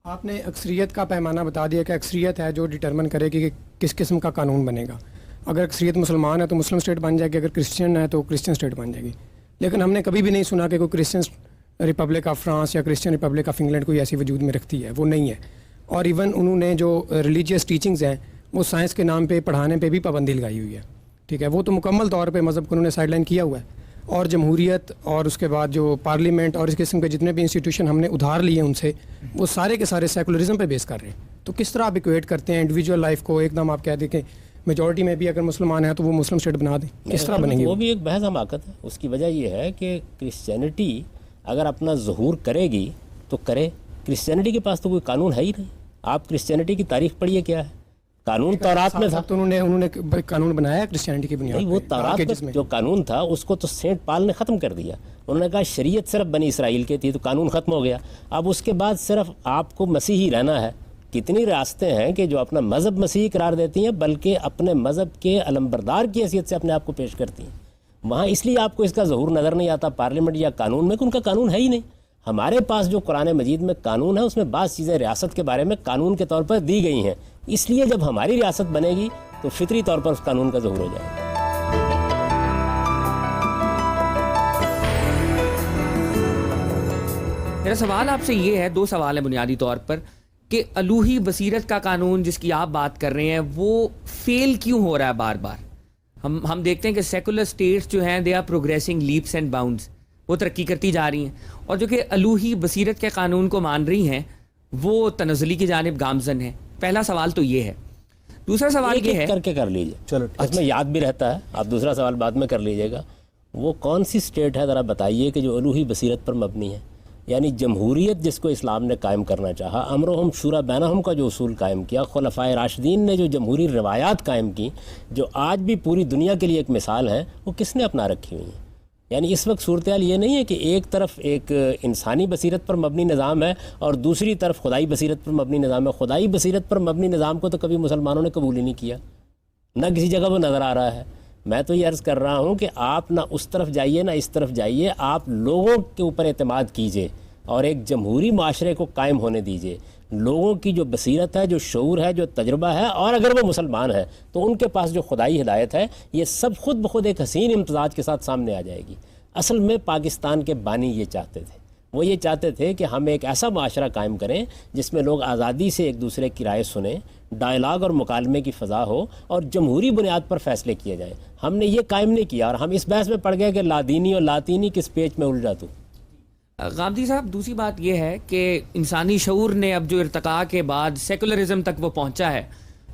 آپ نے اکثریت کا پیمانہ بتا دیا کہ اکثریت ہے جو ڈٹرمن کرے کہ کس قسم کا قانون بنے گا۔ اگر اکثریت مسلمان ہے تو مسلم اسٹیٹ بن جائے گی، اگر کرسچن ہے تو کرسچن اسٹیٹ بن جائے گی۔ لیکن ہم نے کبھی بھی نہیں سنا کہ کوئی کرسچن ریپبلک آف فرانس یا کرسچن ریپبلک آف انگلینڈ کوئی ایسی وجود میں رکھتی ہے، وہ نہیں ہے۔ اور ایون انہوں نے جو ریلیجیس ٹیچنگز ہیں وہ سائنس کے نام پہ پڑھانے پہ بھی پابندی لگائی ہوئی ہے، ٹھیک ہے، وہ تو مکمل طور پہ مذہب کو انہوں نے سائڈ لائن کیا ہوا ہے۔ اور جمہوریت اور اس کے بعد جو پارلیمنٹ اور اس قسم کے جتنے بھی انسٹیٹیوشن ہم نے ادھار لیے ان سے، وہ سارے کے سارے سیکولرزم پہ بیس کر رہے ہیں۔ تو کس طرح آپ ایکویٹ کرتے ہیں انڈیویجول لائف کو؟ ایک دم آپ کہہ دیں کہ میجورٹی میں بھی اگر مسلمان ہیں تو وہ مسلم اسٹیٹ بنا دیں، کس طرح بنے گی؟ وہ بھی ایک بحث حماقت ہے۔ اس کی وجہ یہ ہے کہ کرسچینٹی اگر اپنا ظہور کرے گی تو کرے، کرسچینٹی کے پاس تو کوئی قانون ہے ہی نہیں۔ آپ کرسچینٹی کی تاریخ پڑھیے کیا ہے، قانون تورات میں تھا، تو انہوں نے قانون بنایا کرسچینٹی کی بنیاد نہیں وہ پہ، تورات میں جو قانون تھا اس کو تو سینٹ پال نے ختم کر دیا۔ انہوں نے کہا شریعت صرف بنی اسرائیل کی تھی تو قانون ختم ہو گیا، اب اس کے بعد صرف آپ کو مسیحی رہنا ہے۔ کتنی ریاستیں ہیں کہ جو اپنا مذہب مسیحی قرار دیتی ہیں بلکہ اپنے مذہب کے علمبردار کی حیثیت سے اپنے آپ کو پیش کرتی ہیں، وہاں اس لیے آپ کو اس کا ظہور نظر نہیں آتا پارلیمنٹ یا قانون میں کہ ان کا قانون ہے ہی نہیں۔ ہمارے پاس جو قرآن مجید میں قانون ہے اس میں بعض چیزیں ریاست کے بارے میں قانون کے طور پر دی گئی ہیں، اس لیے جب ہماری ریاست بنے گی تو فطری طور پر اس قانون کا ظہور ہو جائے گا۔ میرا سوال آپ سے یہ ہے، دو سوال ہیں بنیادی طور پر، کہ الوہی بصیرت کا قانون جس کی آپ بات کر رہے ہیں وہ فیل کیوں ہو رہا ہے بار بار؟ ہم دیکھتے ہیں کہ سیکولر اسٹیٹس جو ہیں they are progressing leaps and bounds, وہ ترقی کرتی جا رہی ہیں، اور جو کہ الوہی بصیرت کے قانون کو مان رہی ہیں وہ تنزلی کی جانب گامزن ہیں۔ پہلا سوال تو یہ ہے۔ دوسرا سوال یہ ہے، کر کے کر لیجیے، چلو اس میں یاد بھی رہتا ہے، آپ دوسرا سوال بعد میں کر لیجیے گا۔ وہ کون سی اسٹیٹ ہے ذرا بتائیے کہ جو الوہی بصیرت پر مبنی ہے؟ یعنی جمہوریت جس کو اسلام نے قائم کرنا چاہا، امرہم شورا بینہم کا جو اصول قائم کیا، خلفائے راشدین نے جو جمہوری روایات قائم کی جو آج بھی پوری دنیا کے لیے ایک مثال ہے، وہ کس نے اپنا رکھی ہوئی ہیں؟ یعنی اس وقت صورتحال یہ نہیں ہے کہ ایک طرف ایک انسانی بصیرت پر مبنی نظام ہے اور دوسری طرف خدائی بصیرت پر مبنی نظام ہے۔ خدائی بصیرت پر مبنی نظام کو تو کبھی مسلمانوں نے قبول ہی نہیں کیا، نہ کسی جگہ وہ نظر آ رہا ہے۔ میں تو یہ عرض کر رہا ہوں کہ آپ نہ اس طرف جائیے نہ اس طرف جائیے، آپ لوگوں کے اوپر اعتماد کیجئے اور ایک جمہوری معاشرے کو قائم ہونے دیجئے۔ لوگوں کی جو بصیرت ہے، جو شعور ہے، جو تجربہ ہے، اور اگر وہ مسلمان ہیں تو ان کے پاس جو خدائی ہدایت ہے یہ سب خود بخود ایک حسین امتزاج کے ساتھ سامنے آ جائے گی۔ اصل میں پاکستان کے بانی یہ چاہتے تھے، وہ یہ چاہتے تھے کہ ہم ایک ایسا معاشرہ قائم کریں جس میں لوگ آزادی سے ایک دوسرے کی رائے سنیں، ڈائلاگ اور مکالمے کی فضا ہو اور جمہوری بنیاد پر فیصلے کیے جائیں۔ ہم نے یہ قائم نہیں کیا اور ہم اس بحث میں پڑ گئے کہ لادینی اور لاطینی کس پیچ میں الجھا تو۔ غامدی صاحب، دوسری بات یہ ہے کہ انسانی شعور نے اب جو ارتقاء کے بعد سیکولرزم تک وہ پہنچا ہے،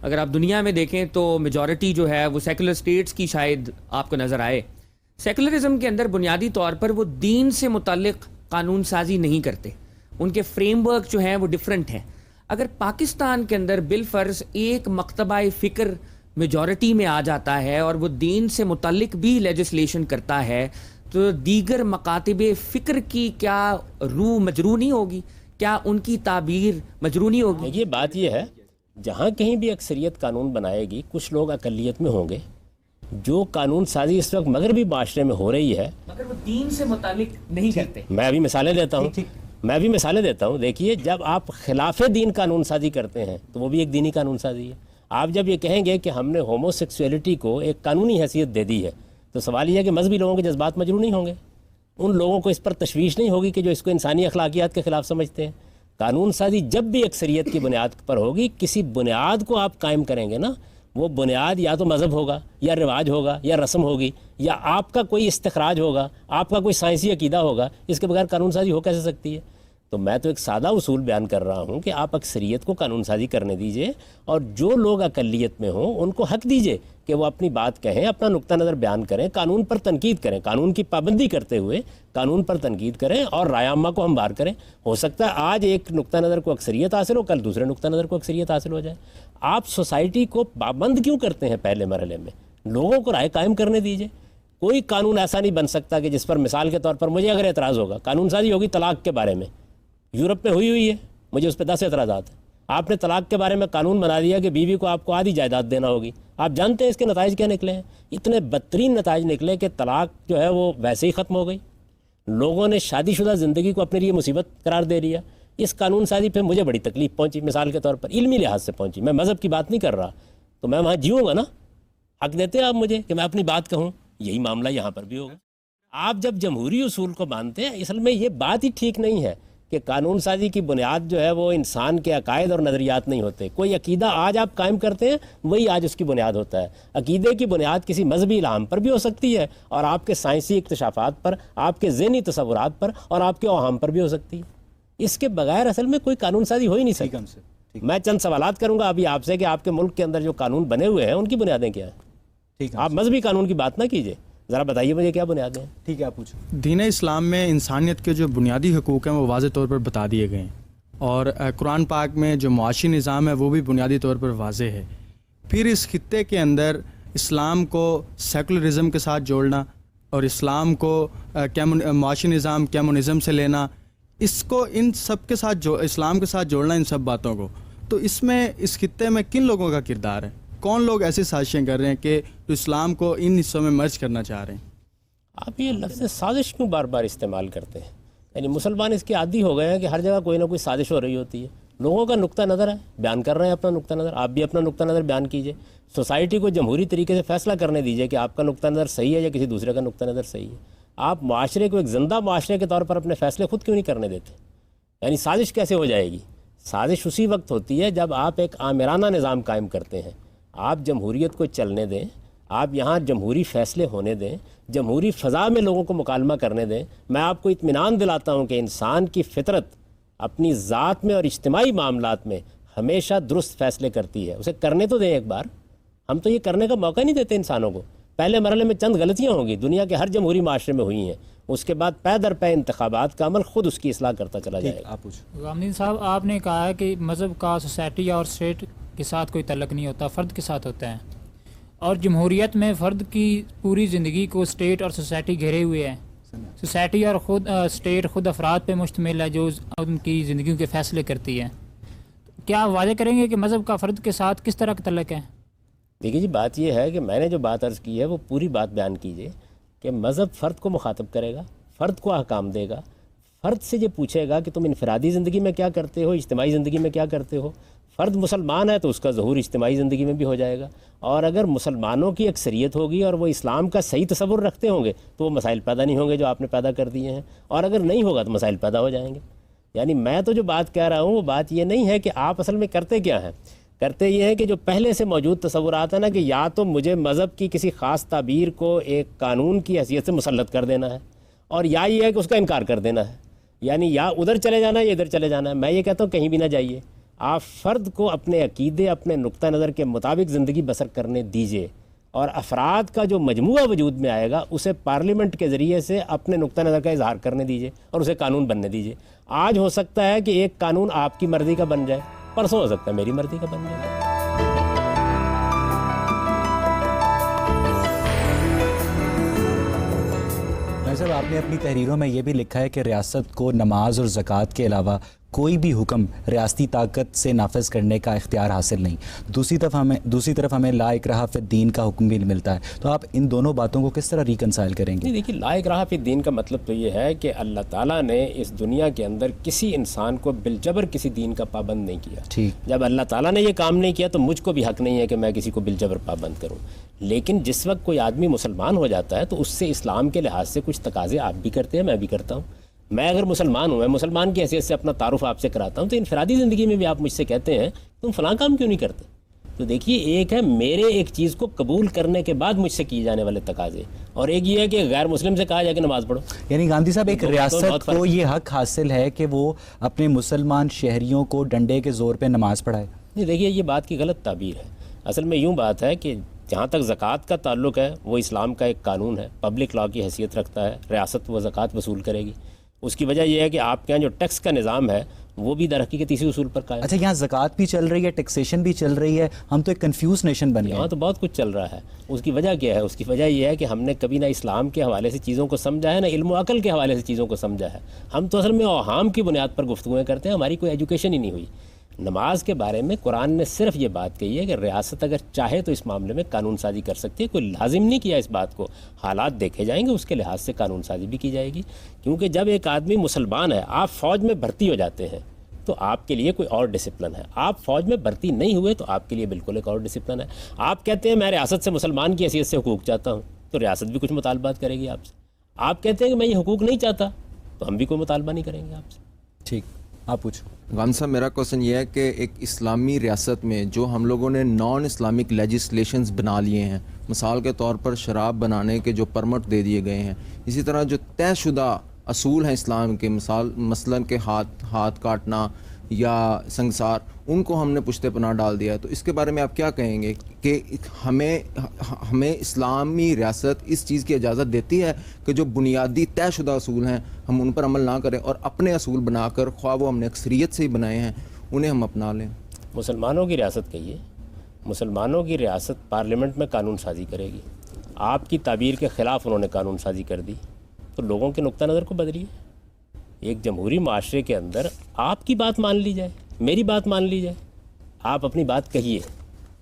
اگر آپ دنیا میں دیکھیں تو میجورٹی جو ہے وہ سیکولر اسٹیٹس کی شاید آپ کو نظر آئے۔ سیکولرزم کے اندر بنیادی طور پر وہ دین سے متعلق قانون سازی نہیں کرتے، ان کے فریم ورک جو ہیں وہ ڈیفرنٹ ہیں۔ اگر پاکستان کے اندر بالفرض ایک مکتبہ فکر میجورٹی میں آ جاتا ہے اور وہ دین سے متعلق بھی لیجسلیشن کرتا ہے تو دیگر مکاتب فکر کی کیا روح مجروح نہیں ہوگی؟ کیا ان کی تعبیر مجروح نہیں ہوگی؟ یہ بات یہ ہے، جہاں کہیں بھی اکثریت قانون بنائے گی کچھ لوگ اقلیت میں ہوں گے۔ جو قانون سازی اس وقت مغربی معاشرے میں ہو رہی ہے مگر وہ دین سے متعلق نہیں کرتے۔ میں ابھی مثالیں دیتا ہوں، دیکھیے جب آپ خلاف دین قانون سازی کرتے ہیں تو وہ بھی ایک دینی قانون سازی ہے۔ آپ جب یہ کہیں گے کہ ہم نے ہومو سیکسولیٹی کو ایک قانونی حیثیت دے دی ہے تو سوال یہ ہے کہ مذہبی لوگوں کے جذبات مجروح نہیں ہوں گے؟ ان لوگوں کو اس پر تشویش نہیں ہوگی کہ جو اس کو انسانی اخلاقیات کے خلاف سمجھتے ہیں؟ قانون سازی جب بھی اکثریت کی بنیاد پر ہوگی، کسی بنیاد کو آپ قائم کریں گے نا، وہ بنیاد یا تو مذہب ہوگا یا رواج ہوگا یا رسم ہوگی یا آپ کا کوئی استخراج ہوگا، آپ کا کوئی سائنسی عقیدہ ہوگا، اس کے بغیر قانون سازی ہو کیسے سکتی ہے؟ تو میں تو ایک سادہ اصول بیان کر رہا ہوں کہ آپ اکثریت کو قانون سازی کرنے دیجئے اور جو لوگ اقلیت میں ہوں ان کو حق دیجئے کہ وہ اپنی بات کہیں, اپنا نقطہ نظر بیان کریں, قانون پر تنقید کریں, قانون کی پابندی کرتے ہوئے قانون پر تنقید کریں اور رائے عامہ کو ہموار کریں. ہو سکتا ہے آج ایک نقطہ نظر کو اکثریت حاصل ہو, کل دوسرے نقطہ نظر کو اکثریت حاصل ہو جائے. آپ سوسائٹی کو پابند کیوں کرتے ہیں پہلے مرحلے میں؟ لوگوں کو رائے قائم کرنے دیجئے. کوئی قانون ایسا نہیں بن سکتا کہ جس پر مثال کے طور پر مجھے اگر اعتراض ہوگا, قانون سازی ہوگی طلاق کے بارے میں, یورپ میں ہوئی ہے, مجھے اس پہ 10 اعتراضات ہیں. آپ نے طلاق کے بارے میں قانون بنا دیا کہ بیوی کو آپ کو آدھی جائیداد دینا ہوگی. آپ جانتے ہیں اس کے نتائج کیا نکلے ہیں؟ اتنے بدترین نتائج نکلے کہ طلاق جو ہے وہ ویسے ہی ختم ہو گئی. لوگوں نے شادی شدہ زندگی کو اپنے لیے مصیبت قرار دے لیا. اس قانون سازی پہ مجھے بڑی تکلیف پہنچی, مثال کے طور پر علمی لحاظ سے پہنچی. میں مذہب کی بات نہیں کر رہا, تو میں وہاں جیوں گا نا, حق دیتے ہیں آپ مجھے کہ میں اپنی بات کہوں. یہی معاملہ یہاں پر بھی ہوگا. آپ جب جمہوری اصول کو مانتے ہیں, اصل میں یہ بات ہی ٹھیک نہیں ہے کہ قانون سازی کی بنیاد جو ہے وہ انسان کے عقائد اور نظریات نہیں ہوتے. کوئی عقیدہ آج آپ قائم کرتے ہیں وہی آج اس کی بنیاد ہوتا ہے. عقیدے کی بنیاد کسی مذہبی الہام پر بھی ہو سکتی ہے اور آپ کے سائنسی اکتشافات پر, آپ کے ذہنی تصورات پر اور آپ کے اوہام پر بھی ہو سکتی ہے. اس کے بغیر اصل میں کوئی قانون سازی ہو ہی نہیں سکتی. میں چند سوالات کروں گا ابھی آپ سے کہ آپ کے ملک کے اندر جو قانون بنے ہوئے ہیں ان کی بنیادیں کیا ہیں؟ آپ مذہبی قانون کی بات نہ کیجیے, ذرا بتائیے مجھے کیا بنیادیں ہیں. ٹھیک ہے, آپ پوچھیں. دین اسلام میں انسانیت کے جو بنیادی حقوق ہیں وہ واضح طور پر بتا دیے گئے ہیں, اور قرآن پاک میں جو معاشی نظام ہے وہ بھی بنیادی طور پر واضح ہے. پھر اس خطے کے اندر اسلام کو سیکولرزم کے ساتھ جوڑنا اور اسلام کو معاشی نظام کمیونزم سے لینا, اس کو ان سب کے ساتھ اسلام کے ساتھ جوڑنا, ان سب باتوں کو, تو اس میں اس خطے میں کن لوگوں کا کردار ہے؟ کون لوگ ایسی سازشیں کر رہے ہیں کہ جو اسلام کو ان حصوں میں مرج کرنا چاہ رہے ہیں؟ آپ یہ لفظ سازش کیوں بار بار استعمال کرتے ہیں؟ یعنی مسلمان اس کے عادی ہو گئے ہیں کہ ہر جگہ کوئی نہ کوئی سازش ہو رہی ہوتی ہے. لوگوں کا نقطہ نظر ہے, بیان کر رہے ہیں اپنا نقطہ نظر, آپ بھی اپنا نقطہ نظر بیان کیجئے. سوسائٹی کو جمہوری طریقے سے فیصلہ کرنے دیجئے کہ آپ کا نقطہ نظر صحیح ہے یا کسی دوسرے کا نقطہ نظر صحیح ہے. آپ معاشرے کو ایک زندہ معاشرے کے طور پر اپنے فیصلے خود کیوں نہیں کرنے دیتے؟ یعنی سازش کیسے ہو جائے گی؟ سازش اسی وقت ہوتی ہے جب آپ ایک آمرانہ نظام قائم کرتے ہیں. آپ جمہوریت کو چلنے دیں, آپ یہاں جمہوری فیصلے ہونے دیں, جمہوری فضا میں لوگوں کو مکالمہ کرنے دیں. میں آپ کو اطمینان دلاتا ہوں کہ انسان کی فطرت اپنی ذات میں اور اجتماعی معاملات میں ہمیشہ درست فیصلے کرتی ہے. اسے کرنے تو دیں ایک بار. ہم تو یہ کرنے کا موقع نہیں دیتے انسانوں کو. پہلے مرحلے میں چند غلطیاں ہوں گی, دنیا کے ہر جمہوری معاشرے میں ہوئی ہیں, اس کے بعد پے در پے انتخابات کا عمل خود اس کی اصلاح کرتا چلا جائے گا. غامدین صاحب, آپ نے کہا ہے کہ مذہب کا سوسائٹی اور اسٹیٹ کے ساتھ کوئی تعلق نہیں ہوتا, فرد کے ساتھ ہوتا ہے, اور جمہوریت میں فرد کی پوری زندگی کو اسٹیٹ اور سوسائٹی گھیرے ہوئے ہے. سوسائٹی اور خود اسٹیٹ خود افراد پہ مشتمل ہے جو ان کی زندگیوں کے فیصلے کرتی ہے. کیا واضح کریں گے کہ مذہب کا فرد کے ساتھ کس طرح کا تعلق ہے؟ دیکھیے جی, بات یہ ہے کہ میں نے جو بات عرض کی ہے وہ پوری بات بیان کیجیے کہ مذہب فرد کو مخاطب کرے گا, فرد کو احکام دے گا, فرد سے یہ پوچھے گا کہ تم انفرادی زندگی میں کیا کرتے ہو, اجتماعی زندگی میں کیا کرتے ہو. فرد مسلمان ہے تو اس کا ظہور اجتماعی زندگی میں بھی ہو جائے گا, اور اگر مسلمانوں کی اکثریت ہوگی اور وہ اسلام کا صحیح تصور رکھتے ہوں گے تو وہ مسائل پیدا نہیں ہوں گے جو آپ نے پیدا کر دیے ہیں, اور اگر نہیں ہوگا تو مسائل پیدا ہو جائیں گے. یعنی میں تو جو بات کہہ رہا ہوں وہ بات یہ نہیں ہے کہ آپ اصل میں کرتے کیا ہیں. کرتے یہ ہے کہ جو پہلے سے موجود تصورات ہیں نا, کہ یا تو مجھے مذہب کی کسی خاص تعبیر کو ایک قانون کی حیثیت سے مسلط کر دینا ہے, اور یا یہ ہے کہ اس کا انکار کر دینا ہے. یعنی یا ادھر چلے جانا ہے یا ادھر چلے جانا ہے. میں یہ کہتا ہوں کہیں بھی نہ جائیے. آپ فرد کو اپنے عقیدے, اپنے نقطہ نظر کے مطابق زندگی بسر کرنے دیجیے, اور افراد کا جو مجموعہ وجود میں آئے گا اسے پارلیمنٹ کے ذریعے سے اپنے نقطہ نظر کا اظہار کرنے دیجیے اور اسے قانون بننے دیجیے. آج ہو سکتا ہے کہ ایک قانون آپ کی مرضی کا بن جائے, پرسوں ہو سکتا ہے میری مرضی کا بن جائے. صاحب, آپ نے اپنی تحریروں میں یہ بھی لکھا ہے کہ ریاست کو نماز اور زکوٰۃ کے علاوہ کوئی بھی حکم ریاستی طاقت سے نافذ کرنے کا اختیار حاصل نہیں. دوسری طرف ہمیں لا اکراہ فی الدین کا حکم بھی ملتا ہے. تو آپ ان دونوں باتوں کو کس طرح ریکنسائل کریں گے؟ دیکھیے, لا اکراہ فی الدین کا مطلب تو یہ ہے کہ اللہ تعالیٰ نے اس دنیا کے اندر کسی انسان کو بالجبر کسی دین کا پابند نہیں کیا. ٹھیک, جب اللہ تعالیٰ نے یہ کام نہیں کیا تو مجھ کو بھی حق نہیں ہے کہ میں کسی کو بالجبر پابند کروں. لیکن جس وقت کوئی آدمی مسلمان ہو جاتا ہے تو اس سے اسلام کے لحاظ سے کچھ تقاضے آپ بھی کرتے ہیں, میں بھی کرتا ہوں. میں اگر مسلمان ہوں, میں مسلمان کی حیثیت سے اپنا تعارف آپ سے کراتا ہوں, تو انفرادی زندگی میں بھی آپ مجھ سے کہتے ہیں تم فلاں کام کیوں نہیں کرتے. تو دیکھیے ایک ہے میرے ایک چیز کو قبول کرنے کے بعد مجھ سے کیے جانے والے تقاضے، اور ایک یہ ہے کہ غیر مسلم سے کہا جائے کہ نماز پڑھو. یعنی گاندھی صاحب ایک تو ریاست بہت فرق کو یہ حق حاصل ہے کہ وہ اپنے مسلمان شہریوں کو ڈنڈے کے زور پہ نماز پڑھائے؟ نہیں دیکھیے یہ بات کی غلط تعبیر ہے. اصل میں یوں بات ہے کہ جہاں تک زکوٰۃ کا تعلق ہے وہ اسلام کا ایک قانون ہے، پبلک لاء کی حیثیت رکھتا ہے، ریاست وہ زکوٰۃ وصول کرے گی. اس کی وجہ یہ ہے کہ آپ کے یہاں جو ٹیکس کا نظام ہے وہ بھی در حقیقت اسی اصول پر قائم ہے. اچھا یہاں زکوٰۃ بھی چل رہی ہے، ٹیکسیشن بھی چل رہی ہے، ہم تو ایک کنفیوز نیشن بن گئے یہاں ہیں. تو بہت کچھ چل رہا ہے. اس کی وجہ کیا ہے؟ اس کی وجہ یہ ہے کہ ہم نے کبھی نہ اسلام کے حوالے سے چیزوں کو سمجھا ہے، نہ علم و عقل کے حوالے سے چیزوں کو سمجھا ہے. ہم تو اصل میں اوہام کی بنیاد پر گفتگویں کرتے ہیں، ہماری کوئی ایجوکیشن ہی نہیں ہوئی. نماز کے بارے میں قرآن نے صرف یہ بات کہی ہے کہ ریاست اگر چاہے تو اس معاملے میں قانون سازی کر سکتی ہے. کوئی لازم نہیں کیا اس بات کو، حالات دیکھے جائیں گے، اس کے لحاظ سے قانون سازی بھی کی جائے گی. کیونکہ جب ایک آدمی مسلمان ہے، آپ فوج میں بھرتی ہو جاتے ہیں تو آپ کے لیے کوئی اور ڈسپلن ہے. آپ فوج میں بھرتی نہیں ہوئے تو آپ کے لیے بالکل ایک اور ڈسپلن ہے. آپ کہتے ہیں میں ریاست سے مسلمان کی حیثیت سے حقوق چاہتا ہوں تو ریاست بھی کچھ مطالبات کرے گی آپ سے. آپ کہتے ہیں کہ میں یہ حقوق نہیں چاہتا تو ہم بھی کوئی مطالبہ نہیں کریں گے آپ سے. ٹھیک، آپ پوچھو. غان صاحب میرا کوشچن یہ ہے کہ ایک اسلامی ریاست میں جو ہم لوگوں نے نان اسلامک لیجسلیشنز بنا لیے ہیں، مثال کے طور پر شراب بنانے کے جو پرمٹ دے دیے گئے ہیں، اسی طرح جو طے شدہ اصول ہیں اسلام کے، مثلاً کہ ہاتھ کاٹنا یا سنگسار، ان کو ہم نے پشت پناہ ڈال دیا ہے. تو اس کے بارے میں آپ کیا کہیں گے کہ ہمیں اسلامی ریاست اس چیز کی اجازت دیتی ہے کہ جو بنیادی طے شدہ اصول ہیں ہم ان پر عمل نہ کریں اور اپنے اصول بنا کر، خواہ وہ ہم نے اکثریت سے ہی بنائے ہیں، انہیں ہم اپنا لیں؟ مسلمانوں کی ریاست کہیے، مسلمانوں کی ریاست پارلیمنٹ میں قانون سازی کرے گی. آپ کی تعبیر کے خلاف انہوں نے قانون سازی کر دی تو لوگوں کے نقطہ نظر کو بدلیے. ایک جمہوری معاشرے کے اندر آپ کی بات مان لی جائے، میری بات مان لی جائے، آپ اپنی بات کہیے.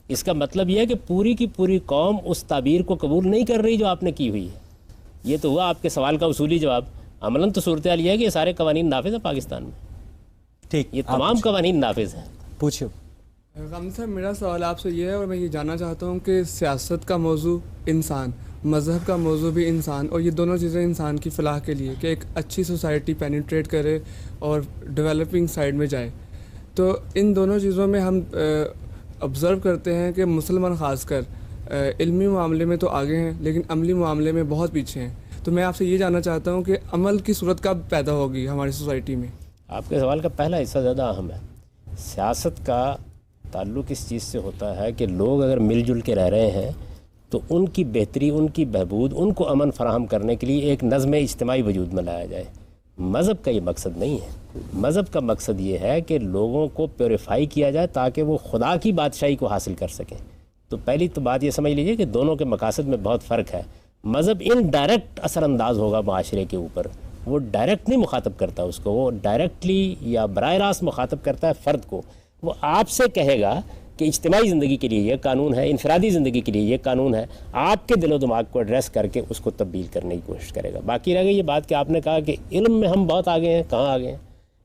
اس کا مطلب یہ ہے کہ پوری کی پوری قوم اس تعبیر کو قبول نہیں کر رہی جو آپ نے کی ہوئی ہے. یہ تو ہوا آپ کے سوال کا اصولی جواب. عملاً تو صورتحال یہ ہے کہ یہ سارے قوانین نافذ ہیں پاکستان میں. ٹھیک، یہ تمام قوانین نافذ ہیں. پوچھو. غم صاحب میرا سوال آپ سے یہ ہے، اور میں یہ جاننا چاہتا ہوں کہ سیاست کا موضوع انسان، مذہب کا موضوع بھی انسان، اور یہ دونوں چیزیں انسان کی فلاح کے لیے کہ ایک اچھی سوسائٹی پینیٹریٹ کرے اور ڈیولپنگ سائڈ میں جائے. تو ان دونوں چیزوں میں ہم آبزرو کرتے ہیں کہ مسلمان خاص کر علمی معاملے میں تو آگے ہیں لیکن عملی معاملے میں بہت پیچھے ہیں. تو میں آپ سے یہ جاننا چاہتا ہوں کہ عمل کی صورت کب پیدا ہوگی ہماری سوسائٹی میں؟ آپ کے سوال کا پہلا حصہ زیادہ اہم ہے. سیاست کا تعلق اس چیز سے ہوتا ہے کہ لوگ اگر مل جل کے رہ رہے ہیں تو ان کی بہتری، ان کی بہبود، ان کو امن فراہم کرنے کے لیے ایک نظم اجتماعی وجود میں لایا جائے. مذہب کا یہ مقصد نہیں ہے. مذہب کا مقصد یہ ہے کہ لوگوں کو پیوریفائی کیا جائے تاکہ وہ خدا کی بادشاہی کو حاصل کر سکیں. تو پہلی تو بات یہ سمجھ لیجئے کہ دونوں کے مقاصد میں بہت فرق ہے. مذہب انڈائریکٹ اثر انداز ہوگا معاشرے کے اوپر، وہ ڈائریکٹ نہیں مخاطب کرتا اس کو، وہ ڈائریکٹلی یا براہ راست مخاطب کرتا ہے فرد کو. وہ آپ سے کہے گا کہ اجتماعی زندگی کے لیے یہ قانون ہے، انفرادی زندگی کے لیے یہ قانون ہے. آپ کے دل و دماغ کو ایڈریس کر کے اس کو تبدیل کرنے کی کوشش کرے گا. باقی رہ گئی یہ بات کہ آپ نے کہا کہ علم میں ہم بہت آگے ہیں. کہاں آگے ہیں؟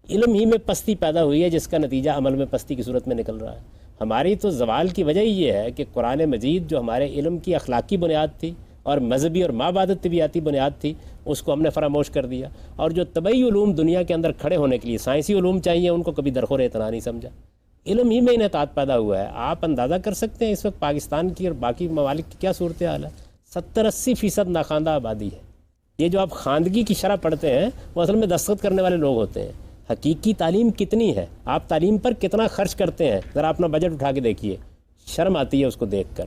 علم ہی میں پستی پیدا ہوئی ہے جس کا نتیجہ عمل میں پستی کی صورت میں نکل رہا ہے. ہماری تو زوال کی وجہ یہ ہے کہ قرآن مجید جو ہمارے علم کی اخلاقی بنیاد تھی اور مذہبی اور مابعدت طبیعاتی بنیاد تھی، اس کو ہم نے فراموش کر دیا. اور جو طبعی علوم دنیا کے اندر کھڑے ہونے کے لیے سائنسی علوم چاہیے، ان کو کبھی درخور اعتنا نہیں سمجھا. علم ہی میں انحطاط پیدا ہوا ہے. آپ اندازہ کر سکتے ہیں اس وقت پاکستان کی اور باقی ممالک کی کیا صورتحال ہے. 70-80% ناخواندہ آبادی ہے. یہ جو آپ خواندگی کی شرح پڑھتے ہیں وہ اصل میں دستخط کرنے والے لوگ ہوتے ہیں. حقیقی تعلیم کتنی ہے، آپ تعلیم پر کتنا خرچ کرتے ہیں، ذرا اپنا بجٹ اٹھا کے دیکھیے. شرم آتی ہے اس کو دیکھ کر.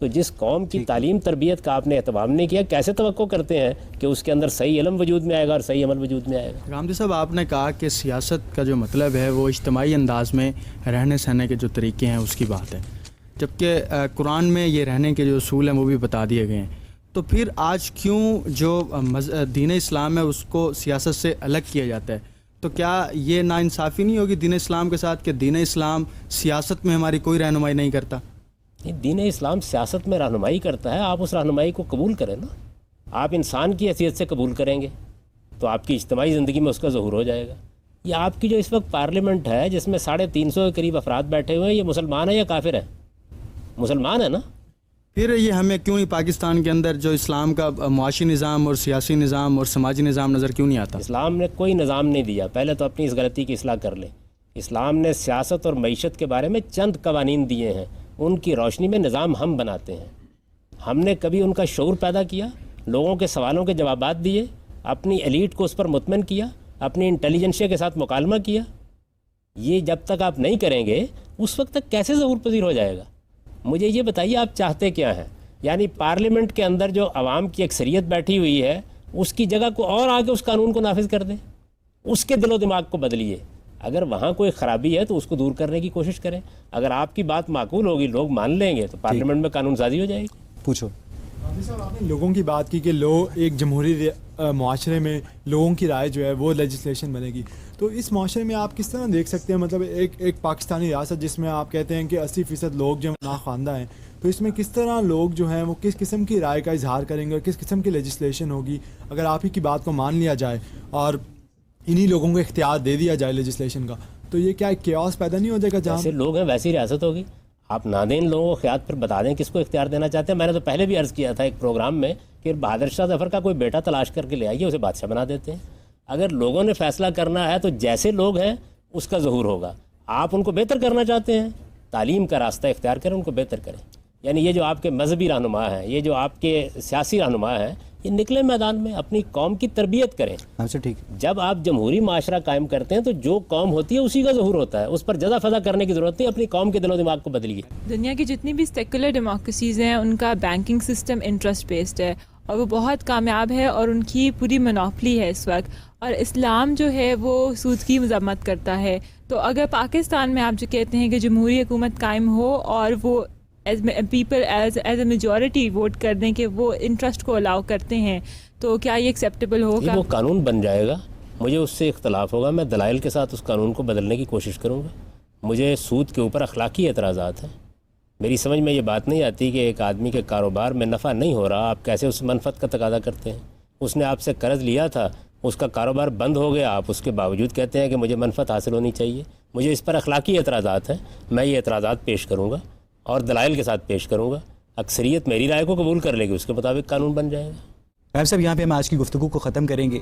تو جس قوم کی تعلیم تربیت کا آپ نے اہتمام نہیں کیا، کیسے توقع کرتے ہیں کہ اس کے اندر صحیح علم وجود میں آئے گا اور صحیح عمل وجود میں آئے گا؟ غامدی صاحب، آپ نے کہا کہ سیاست کا جو مطلب ہے وہ اجتماعی انداز میں رہنے سہنے کے جو طریقے ہیں اس کی بات ہے، جبکہ قرآن میں یہ رہنے کے جو اصول ہیں وہ بھی بتا دیے گئے ہیں. تو پھر آج کیوں جو دین اسلام ہے اس کو سیاست سے الگ کیا جاتا ہے؟ تو کیا یہ ناانصافی نہیں ہوگی دین اسلام کے ساتھ کہ دین اسلام سیاست میں ہماری کوئی رہنمائی نہیں کرتا؟ دین اسلام سیاست میں رہنمائی کرتا ہے. آپ اس رہنمائی کو قبول کریں نا. آپ انسان کی حیثیت سے قبول کریں گے تو آپ کی اجتماعی زندگی میں اس کا ظہور ہو جائے گا. یہ آپ کی جو اس وقت پارلیمنٹ ہے جس میں 350 کے قریب افراد بیٹھے ہوئے ہیں، یہ مسلمان ہیں یا کافر ہیں؟ مسلمان ہیں نا. پھر یہ ہمیں کیوں نہیں پاکستان کے اندر جو اسلام کا معاشی نظام اور سیاسی نظام اور سماجی نظام نظر کیوں نہیں آتا؟ اسلام نے کوئی نظام نہیں دیا. پہلے تو اپنی اس غلطی کی اصلاح کر لیں. اسلام نے سیاست اور معیشت کے بارے میں چند قوانین دیے ہیں. ان کی روشنی میں نظام ہم بناتے ہیں. ہم نے کبھی ان کا شعور پیدا کیا, لوگوں کے سوالوں کے جوابات دیے, اپنی ایلیٹ کو اس پر مطمئن کیا, اپنی انٹیلیجنسیا کے ساتھ مکالمہ کیا. یہ جب تک آپ نہیں کریں گے اس وقت تک کیسے ظہور پذیر ہو جائے گا؟ مجھے یہ بتائیے آپ چاہتے کیا ہیں؟ یعنی پارلیمنٹ کے اندر جو عوام کی اکثریت بیٹھی ہوئی ہے اس کی جگہ کو اور آ کے اس قانون کو نافذ کر دیں, اس کے دل و دماغ کو بدلیے. اگر وہاں کوئی خرابی ہے تو اس کو دور کرنے کی کوشش کریں. اگر آپ کی بات معقول ہوگی, لوگ مان لیں گے, تو پارلیمنٹ میں قانون سازی ہو جائے گی. پوچھو. صاحب آپ نے لوگوں کی بات کی کہ ایک جمہوری معاشرے میں لوگوں کی رائے جو ہے وہ لیجسلیشن بنے گی, تو اس معاشرے میں آپ کس طرح دیکھ سکتے ہیں, مطلب ایک پاکستانی ریاست جس میں آپ کہتے ہیں کہ 80% لوگ جو ناخواندہ ہیں, تو اس میں کس طرح لوگ جو ہیں وہ کس قسم کی رائے کا اظہار کریں گے اور کس قسم کی لیجسلیشن ہوگی اگر آپ ہی کی بات کو مان لیا جائے اور انہی لوگوں کو اختیار دے دیا جائے لیجسلیشن کا, تو یہ کیا کیوس پیدا نہیں ہو جائے گا؟ جہاں جیسے لوگ ہیں ویسی ریاست ہوگی. آپ نہ دیں ان لوگوں کو خیال, پھر بتا دیں کس کو اختیار دینا چاہتے ہیں. میں نے تو پہلے بھی عرض کیا تھا ایک پروگرام میں کہ بہادر شاہ ظفر کا کوئی بیٹا تلاش کر کے لے آئیے, اسے بادشاہ بنا دیتے ہیں. اگر لوگوں نے فیصلہ کرنا ہے تو جیسے لوگ ہیں اس کا ظہور ہوگا. آپ ان کو بہتر کرنا چاہتے ہیں, تعلیم کا راستہ اختیار کریں, ان کو بہتر کریں. یعنی یہ جو آپ کے مذہبی رہنما ہیں, یہ جو آپ کے سیاسی رہنما ہیں, یہ نکلے میدان میں اپنی قوم کی تربیت کریں. اچھا ٹھیک. جب آپ جمہوری معاشرہ قائم کرتے ہیں تو جو قوم ہوتی ہے اسی کا ظہور ہوتا ہے, اس پر جزا فضا کرنے کی ضرورت نہیں. اپنی قوم کے دل و دماغ کو بدلیے. دنیا کی جتنی بھی سیکولر ڈیموکریسیز ہیں ان کا بینکنگ سسٹم انٹرسٹ بیسڈ ہے اور وہ بہت کامیاب ہے اور ان کی پوری منوپلی ہے اس وقت. اور اسلام جو ہے وہ سود کی مذمت کرتا ہے. تو اگر پاکستان میں آپ جو کہتے ہیں کہ جمہوری حکومت قائم ہو اور وہ people as a majority vote کر دیں کہ وہ انٹرسٹ کو الاؤ کرتے ہیں, تو کیا یہ ایکسیپٹیبل ہوگا؟ وہ قانون بن جائے گا, مجھے اس سے اختلاف ہوگا, میں دلائل کے ساتھ اس قانون کو بدلنے کی کوشش کروں گا. مجھے سود کے اوپر اخلاقی اعتراضات ہیں. میری سمجھ میں یہ بات نہیں آتی کہ ایک آدمی کے کاروبار میں نفع نہیں ہو رہا, آپ کیسے اس منفعت کا تقاضا کرتے ہیں؟ اس نے آپ سے قرض لیا تھا, اس کا کاروبار بند ہو گیا, آپ اس کے باوجود کہتے ہیں کہ مجھے منفعت حاصل ہونی چاہیے. مجھے اس پر اخلاقی اعتراضات ہیں. میں یہ اعتراضات پیش کروں گا اور دلائل کے ساتھ پیش کروں گا. اکثریت میری رائے کو قبول کر لے گی, اس کے مطابق قانون بن جائے گا. صاحب یہاں پہ ہم آج کی گفتگو کو ختم کریں گے.